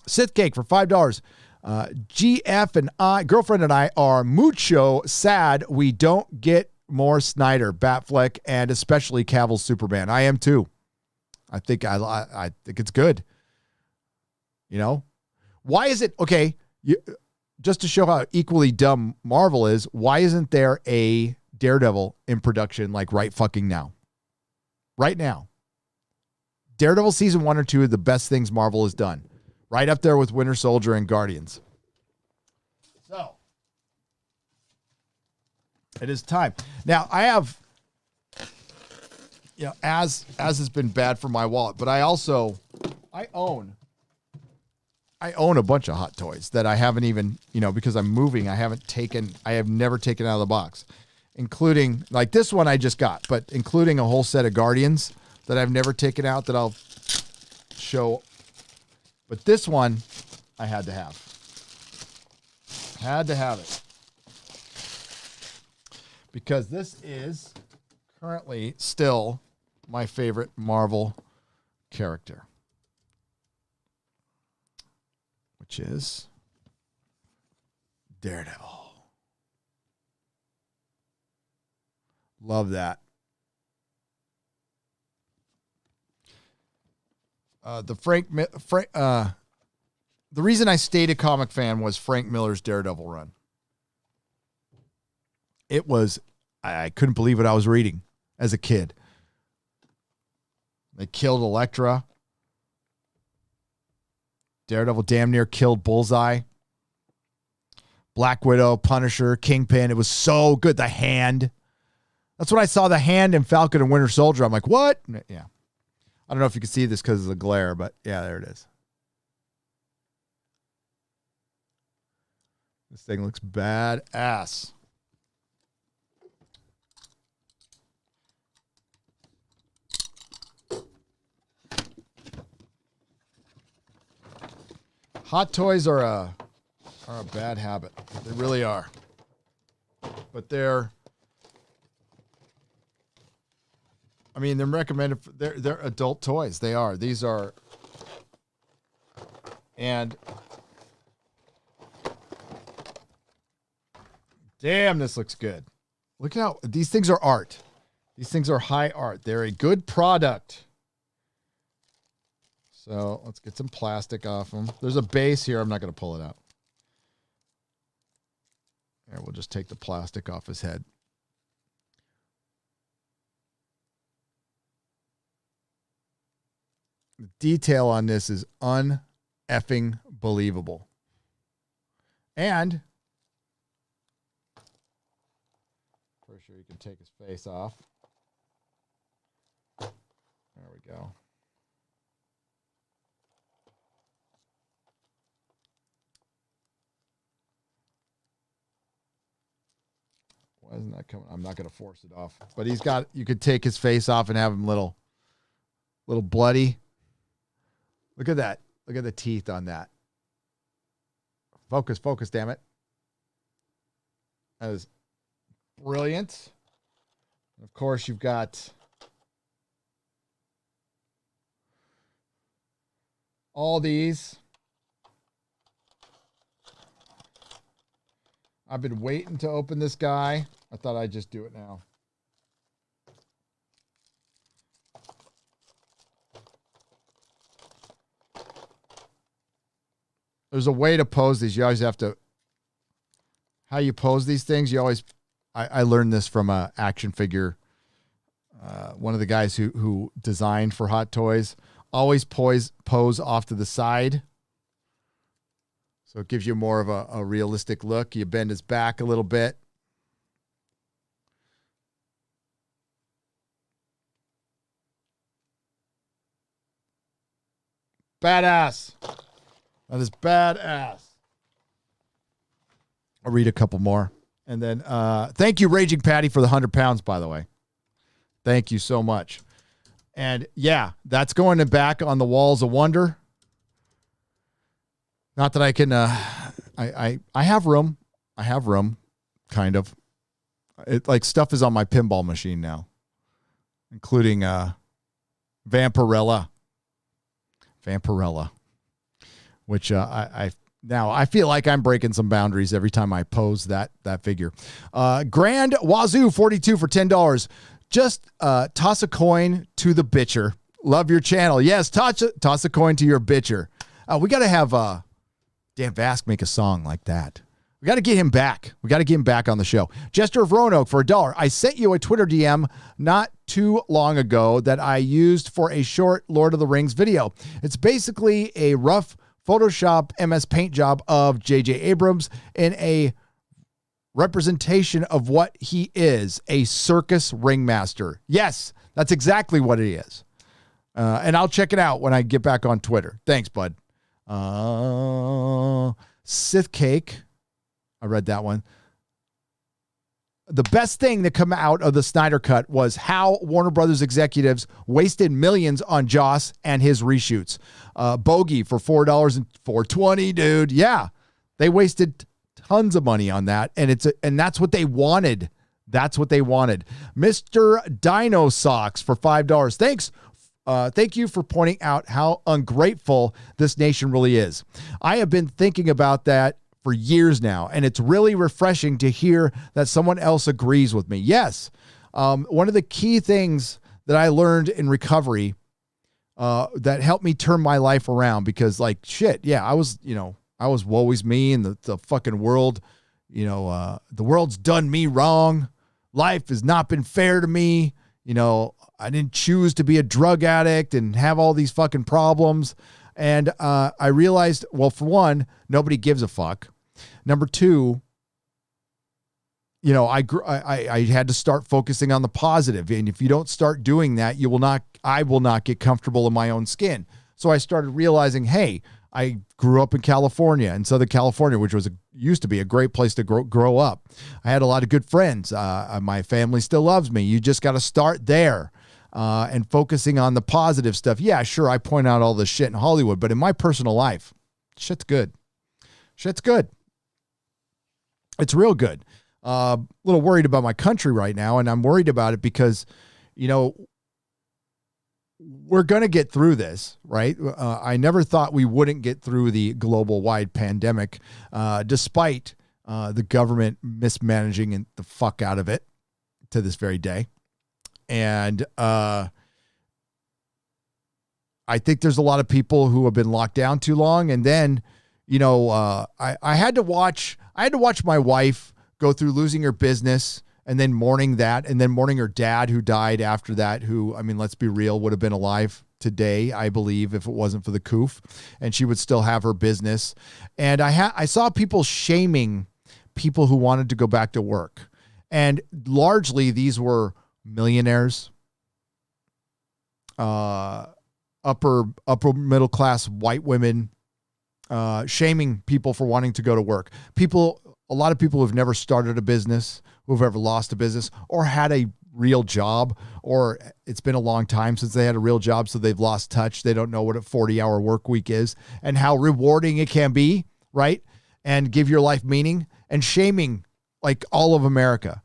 Sith Cake for $5. GF and I, girlfriend and I, are mucho sad we don't get more Snyder, Batfleck, and especially Cavill's Superman. I am too. I think it's good. You know, why is it okay? Just to show how equally dumb Marvel is, why isn't there a Daredevil in production like right fucking now? Right now. Daredevil season 1 or 2 are the best things Marvel has done. Right up there with Winter Soldier and Guardians. So, it is time. Now, I have, as has been bad for my wallet, but I own a bunch of Hot Toys that I haven't even, because I'm moving, I have never taken out of the box, including, like this one I just got, but including a whole set of Guardians that I've never taken out that I'll show. But this one I had to have. Had to have it. Because this is currently still my favorite Marvel character. Which is Daredevil. Love that. The reason I stayed a comic fan was Frank Miller's Daredevil run. It was, I couldn't believe what I was reading as a kid. They killed Elektra. Daredevil damn near killed Bullseye. Black Widow, Punisher, Kingpin. It was so good. The Hand. That's when I saw the Hand in Falcon and Winter Soldier. I'm like, what? Yeah. I don't know if you can see this because of the glare, but yeah, there it is. This thing looks badass. Hot toys are a bad habit. They really are. But they're recommended. They're adult toys. They are. These are. And damn, this looks good. Look at how these things are art. These things are high art. They're a good product. So let's get some plastic off them. There's a base here. I'm not going to pull it out. Here, we'll just take the plastic off his head. The detail on this is un-effing believable. And pretty sure you can take his face off. There we go. Why isn't that coming? I'm not going to force it off. But you could take his face off and have him little bloody. Look at that. Look at the teeth on that. Focus, damn it. That is brilliant. Of course, you've got all these. I've been waiting to open this guy. I thought I'd just do it now. There's a way to pose these. You always have to, how you pose these things, you always, I learned this from a action figure. One of the guys who designed for Hot Toys, always pose off to the side. So it gives you more of a realistic look. You bend his back a little bit. Badass. That is badass. I'll read a couple more. And then thank you, Raging Patty, for the 100 pounds, by the way. Thank you so much. And yeah, that's going back on the walls of wonder. Not that I can, I have room. I have room, kind of. Stuff is on my pinball machine now, including Vampirella, which now I feel like I'm breaking some boundaries every time I pose that figure. Grand Wazoo 42 for $10. Just toss a coin to the bitcher. Love your channel. Yes, toss a coin to your bitcher. We got to have Dan Vask make a song like that. We got to get him back. We got to get him back on the show. Jester of Roanoke for $1. I sent you a Twitter DM not too long ago that I used for a short Lord of the Rings video. It's basically a rough Photoshop MS Paint job of J.J. Abrams in a representation of what he is, a circus ringmaster. Yes, that's exactly what it is. And I'll check it out when I get back on Twitter. Thanks, bud. Sith Cake. I read that one. The best thing that come out of the Snyder Cut was how Warner Brothers executives wasted millions on Joss and his reshoots. Bogey for $4 and $4.20, dude. Yeah, they wasted tons of money on that, and that's what they wanted. That's what they wanted. Mr. Dino Socks for $5. Thanks. Thank you for pointing out how ungrateful this nation really is. I have been thinking about that for years now, and it's really refreshing to hear that someone else agrees with me. Yes, one of the key things that I learned in recovery that helped me turn my life around, because I was woe is me, and the fucking world, the world's done me wrong. Life has not been fair to me. I didn't choose to be a drug addict and have all these fucking problems. And I realized, well, for one, nobody gives a fuck. Number two, I had to start focusing on the positive. And if you don't start doing that, I will not get comfortable in my own skin. So I started realizing, hey, I grew up in California, in Southern California, which used to be a great place to grow up. I had a lot of good friends. My family still loves me. You just got to start there. And focusing on the positive stuff. Yeah, sure, I point out all this shit in Hollywood, but in my personal life, Shit's good. Shit's good. It's real good. A little worried about my country right now, and I'm worried about it because, we're going to get through this, right? I never thought we wouldn't get through the global-wide pandemic, despite the government mismanaging the fuck out of it to this very day. And I think there's a lot of people who have been locked down too long. And then, I had to watch my wife go through losing her business and then mourning that, and then mourning her dad who died after that, who, let's be real, would have been alive today, I believe, if it wasn't for the coof, and she would still have her business. And I saw people shaming people who wanted to go back to work. And largely these were millionaires, upper middle class white women, shaming people for wanting to go to work. A lot of people who've never started a business, who've ever lost a business or had a real job, or it's been a long time since they had a real job, so they've lost touch. They don't know what a 40-hour work week is and how rewarding it can be, right? And give your life meaning, and shaming like all of America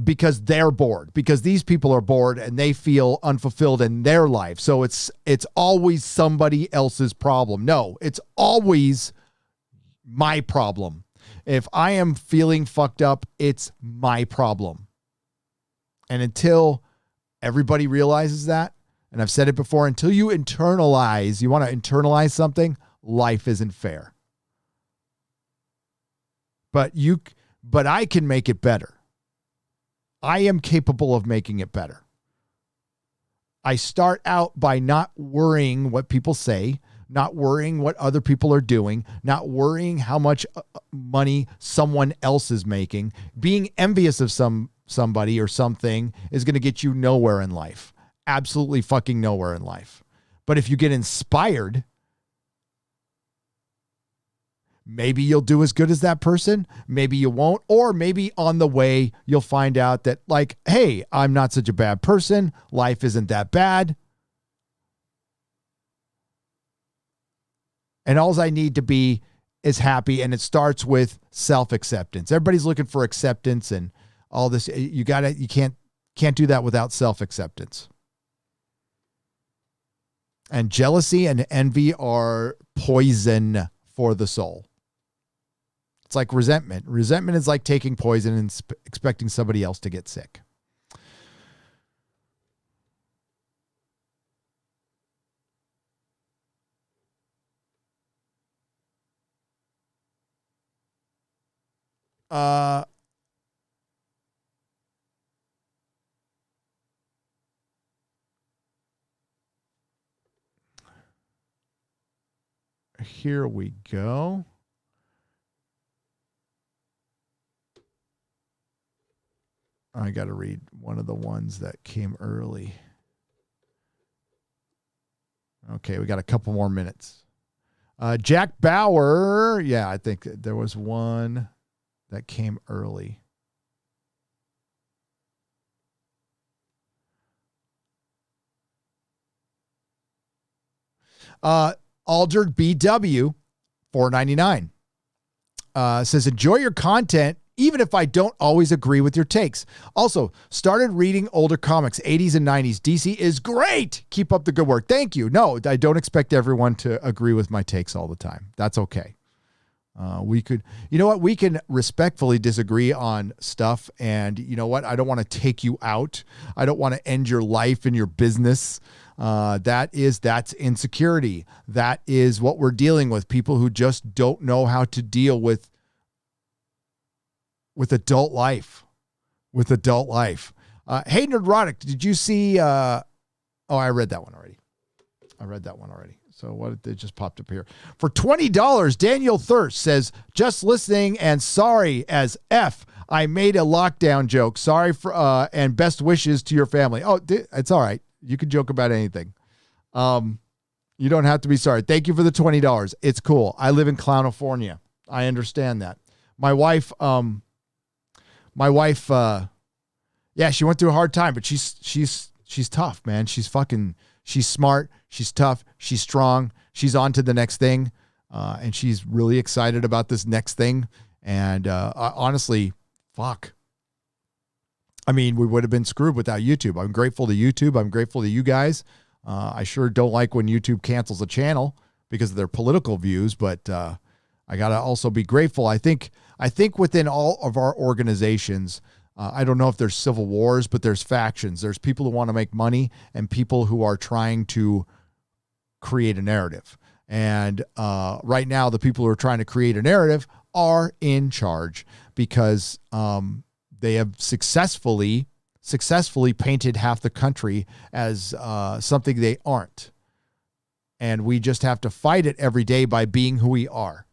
because they're bored, because these people are bored and they feel unfulfilled in their life. So it's always somebody else's problem. No, it's always my problem. If I am feeling fucked up, it's my problem. And until everybody realizes that, and I've said it before, until you want to internalize something, life isn't fair. But I can make it better. I am capable of making it better. I start out by not worrying what people say, not worrying what other people are doing, not worrying how much money someone else is making. Being envious of somebody or something is going to get you nowhere in life. Absolutely fucking nowhere in life. But if you get inspired, maybe you'll do as good as that person. Maybe you won't. Or maybe on the way, you'll find out that, like, hey, I'm not such a bad person. Life isn't that bad. And all I need to be is happy. And it starts with self-acceptance. Everybody's looking for acceptance and all this. You can't do that without self-acceptance. And jealousy and envy are poison for the soul. It's like resentment. Resentment is like taking poison and expecting somebody else to get sick. Here we go. I got to read one of the ones that came early. Okay, we got a couple more minutes. Jack Bauer. Yeah, I think there was one that came early. Altered BW, $4.99. Says, enjoy your content, even if I don't always agree with your takes. Also, started reading older comics, 80s and 90s. DC is great. Keep up the good work. Thank you. No, I don't expect everyone to agree with my takes all the time. That's okay. We can respectfully disagree on stuff. And you know what? I don't want to take you out. I don't want to end your life and your business. That's insecurity. That is what we're dealing with. People who just don't know how to deal with adult life. Hey, Nerdrotic, did you see, I read that one already. So what it just popped up here. For $20, Daniel Thirst says, just listening and sorry as F. I made a lockdown joke. Sorry for, and best wishes to your family. Oh, it's all right. You can joke about anything. You don't have to be sorry. Thank you for the $20. It's cool. I live in California. I understand that. My wife, yeah, she went through a hard time, but she's tough, man. She's smart. She's tough. She's strong. She's on to the next thing. and she's really excited about this next thing. And honestly, fuck. I mean, we would have been screwed without YouTube. I'm grateful to YouTube. I'm grateful to you guys. I sure don't like when YouTube cancels a channel because of their political views, but I got to also be grateful. I think within all of our organizations, I don't know if there's civil wars, but there's factions. There's people who want to make money and people who are trying to create a narrative. And right now, the people who are trying to create a narrative are in charge because they have successfully painted half the country as something they aren't. And we just have to fight it every day by being who we are.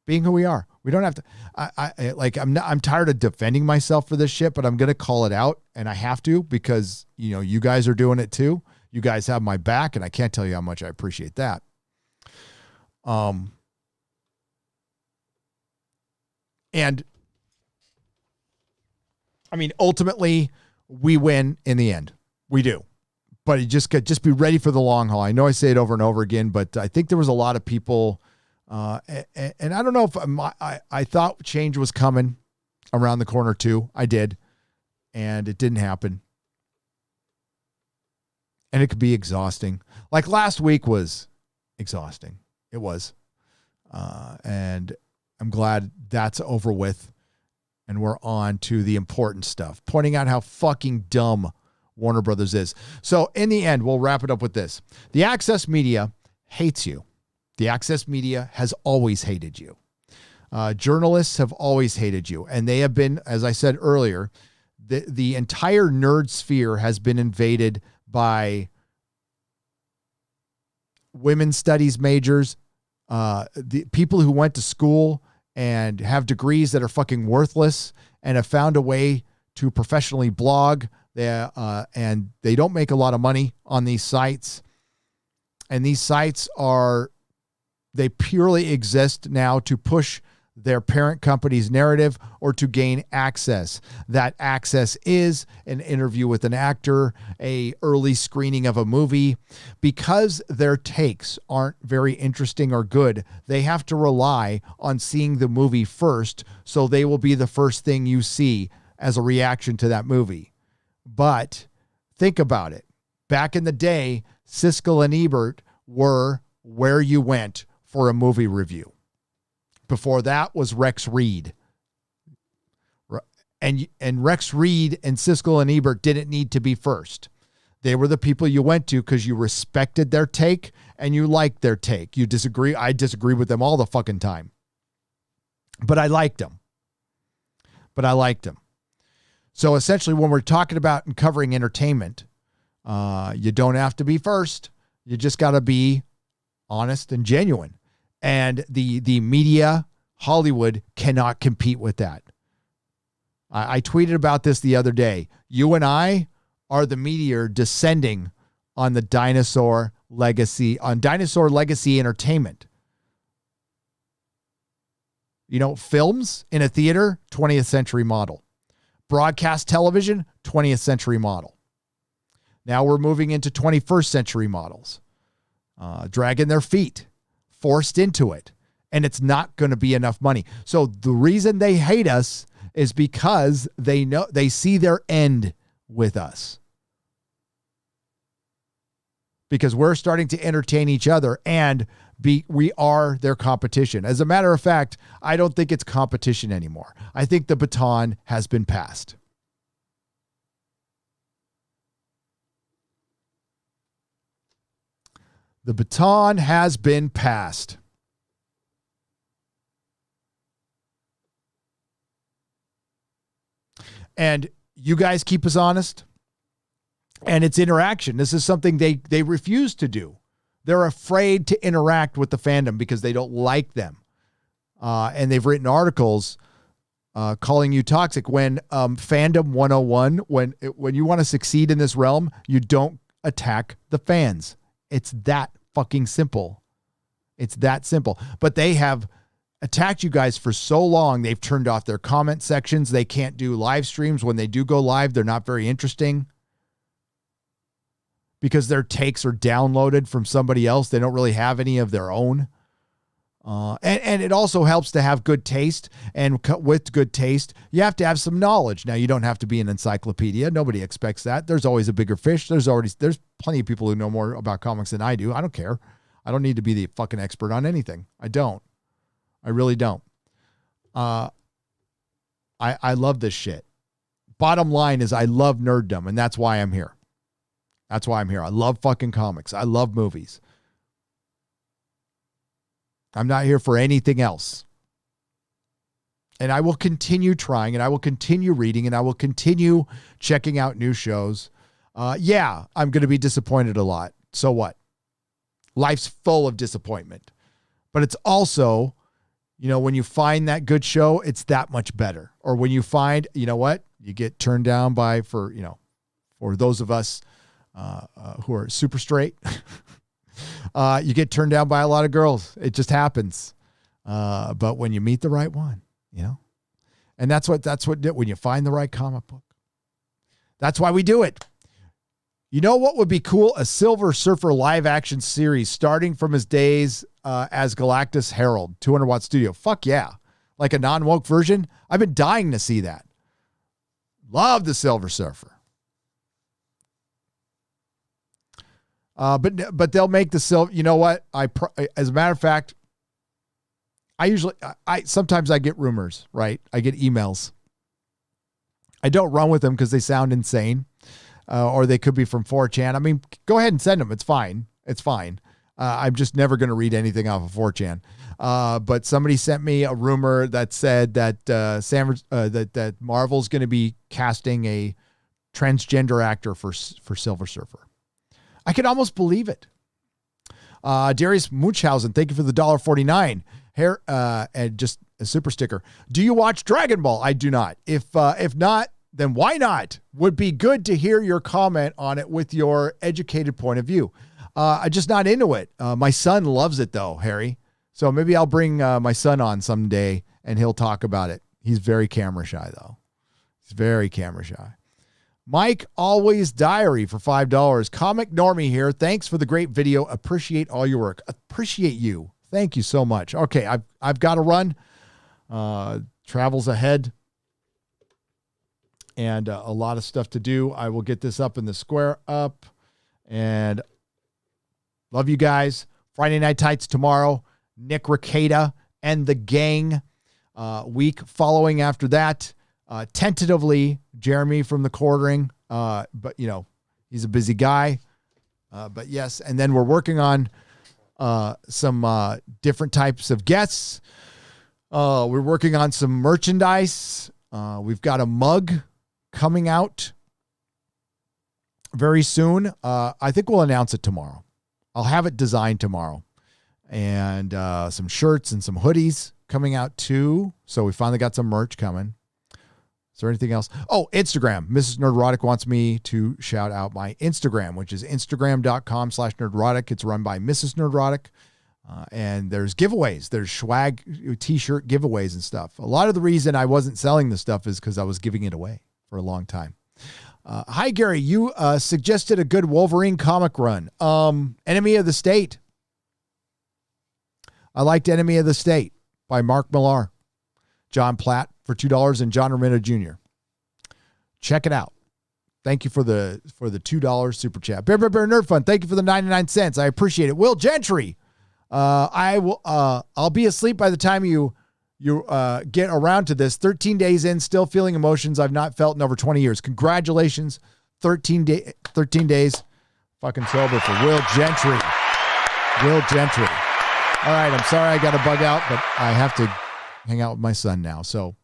Being who we are. We don't have to. I'm tired of defending myself for this shit, but I'm gonna call it out, and I have to because you guys are doing it too. You guys have my back, and I can't tell you how much I appreciate that. And I mean, ultimately, we win in the end. We do. But just be ready for the long haul. I know I say it over and over again, but I think there was a lot of people, and I don't know if I thought change was coming around the corner too. I did, and it didn't happen. And it could be exhausting. Like last week was exhausting. It was. And I'm glad that's over with. And we're on to the important stuff, pointing out how fucking dumb Warner Brothers is. So in the end, we'll wrap it up with this. The access media hates you. The access media has always hated you. Journalists have always hated you. And they have been, as I said earlier, the entire nerd sphere has been invaded by women's studies majors, the people who went to school and have degrees that are fucking worthless and have found a way to professionally blog. And they don't make a lot of money on these sites. And these sites they purely exist now to push their parent company's narrative or to gain access. That access is an interview with an actor, a early screening of a movie. Because their takes aren't very interesting or good, they have to rely on seeing the movie first, so they will be the first thing you see as a reaction to that movie. But think about it. Back in the day, Siskel and Ebert were where you went for a movie review. Before that was Rex Reed. And Rex Reed and Siskel and Ebert didn't need to be first. They were the people you went to because you respected their take and you liked their take. You disagree. I disagree with them all the fucking time. But I liked them. So essentially, when we're talking about and covering entertainment, you don't have to be first. You just got to be honest and genuine. And the media, Hollywood, cannot compete with that. I tweeted about this the other day. You and I are the meteor descending on the dinosaur legacy entertainment. Films in a theater, 20th century model. Broadcast television, 20th century model. Now we're moving into 21st century models. Dragging their feet, forced into it. And it's not going to be enough money. So the reason they hate us is because they see their end with us. Because we're starting to entertain each other and we are their competition. As a matter of fact, I don't think it's competition anymore. I think the baton has been passed. The baton has been passed. And you guys keep us honest. And it's interaction. This is something they refuse to do. They're afraid to interact with the fandom because they don't like them. And they've written articles calling you toxic. When fandom 101, when you want to succeed in this realm, you don't attack the fans. It's that fucking simple. It's that simple. But they have attacked you guys for so long. They've turned off their comment sections. They can't do live streams. When they do go live, they're not very interesting because their takes are downloaded from somebody else. They don't really have any of their own. And it also helps to have good taste. And with good taste, you have to have some knowledge. Now, you don't have to be an encyclopedia. Nobody expects that. There's always a bigger fish. There's plenty of people who know more about comics than I do. I don't care. I don't need to be the fucking expert on anything. I don't. I really don't. I love this shit. Bottom line is I love nerddom, and that's why I'm here. That's why I'm here. I love fucking comics. I love movies. I'm not here for anything else. And I will continue trying, and I will continue reading, and I will continue checking out new shows. Yeah, I'm going to be disappointed a lot. So what? Life's full of disappointment. But it's also, when you find that good show, it's that much better. Or when you find, what? You get turned down by, for those of us who are super straight, you get turned down by a lot of girls. It just happens. But when you meet the right one, and that's what when you find the right comic book, that's why we do it. You know what would be cool? A Silver Surfer live action series starting from his days as Galactus Herald, 200 Watt Studio. Fuck yeah. Like a non-woke version. I've been dying to see that. Love the Silver Surfer. But they'll make the silver. You know what? As a matter of fact, sometimes I get rumors, right? I get emails. I don't run with them because they sound insane, or they could be from 4chan. I mean, go ahead and send them. It's fine. It's fine. I'm just never going to read anything off of 4chan. But somebody sent me a rumor that said that that Marvel's going to be casting a transgender actor for Silver Surfer. I could almost believe it. Darius Munchhausen, thank you for the $1.49. Here, and just a super sticker. Do you watch Dragon Ball? I do not. If not, then why not? Would be good to hear your comment on it with your educated point of view. I'm just not into it. My son loves it though, Harry. So maybe I'll bring my son on someday and he'll talk about it. He's very camera shy though. He's very camera shy. Mike Always Diary for $5. Comic Normie here. Thanks for the great video. Appreciate all your work. Appreciate you. Thank you so much. Okay, I've got to run. Travel's ahead. And a lot of stuff to do. I will get this up in the square up. And love you guys. Friday Night Tights tomorrow. Nick Rekieta and the gang. Week following after that. Tentatively, Jeremy from the Quartering, but he's a busy guy. But yes, and then we're working on some different types of guests. We're working on some merchandise. We've got a mug coming out very soon. I think we'll announce it tomorrow. I'll have it designed tomorrow, and some shirts and some hoodies coming out too. So we finally got some merch coming. Is there anything else? Oh, Instagram. Mrs. Nerdrotic wants me to shout out my Instagram, which is instagram.com/nerdrotic. It's run by Mrs. Nerdrotic. And there's giveaways. There's swag t-shirt giveaways and stuff. A lot of the reason I wasn't selling the stuff is because I was giving it away for a long time. Hi, Gary. You suggested a good Wolverine comic run. Enemy of the State. I liked Enemy of the State by Mark Millar. John Platt for $2 and John Romero Jr. Check it out. Thank you for the $2 super chat. Bear Nerd Fun. Thank you for the 99 cents. I appreciate it. Will Gentry. I'll be asleep by the time you get around to this. 13 days in, still feeling emotions I've not felt in over 20 years. Congratulations. 13 days fucking sober for Will Gentry. Will Gentry. All right. I'm sorry I got to bug out, but I have to hang out with my son now. So,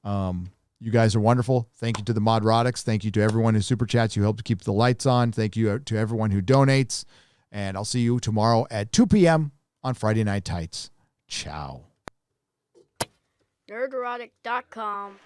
you guys are wonderful. Thank you to the Modrotics. Thank you to everyone who super chats. You help to keep the lights on. Thank you to everyone who donates. And I'll see you tomorrow at 2 p.m. on Friday Night Tights. Ciao. Nerdrotic.com.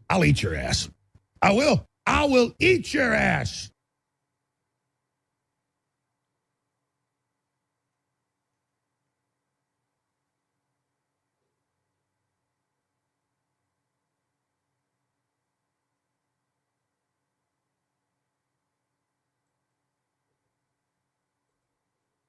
I'll eat your ass. I will. I will eat your ass.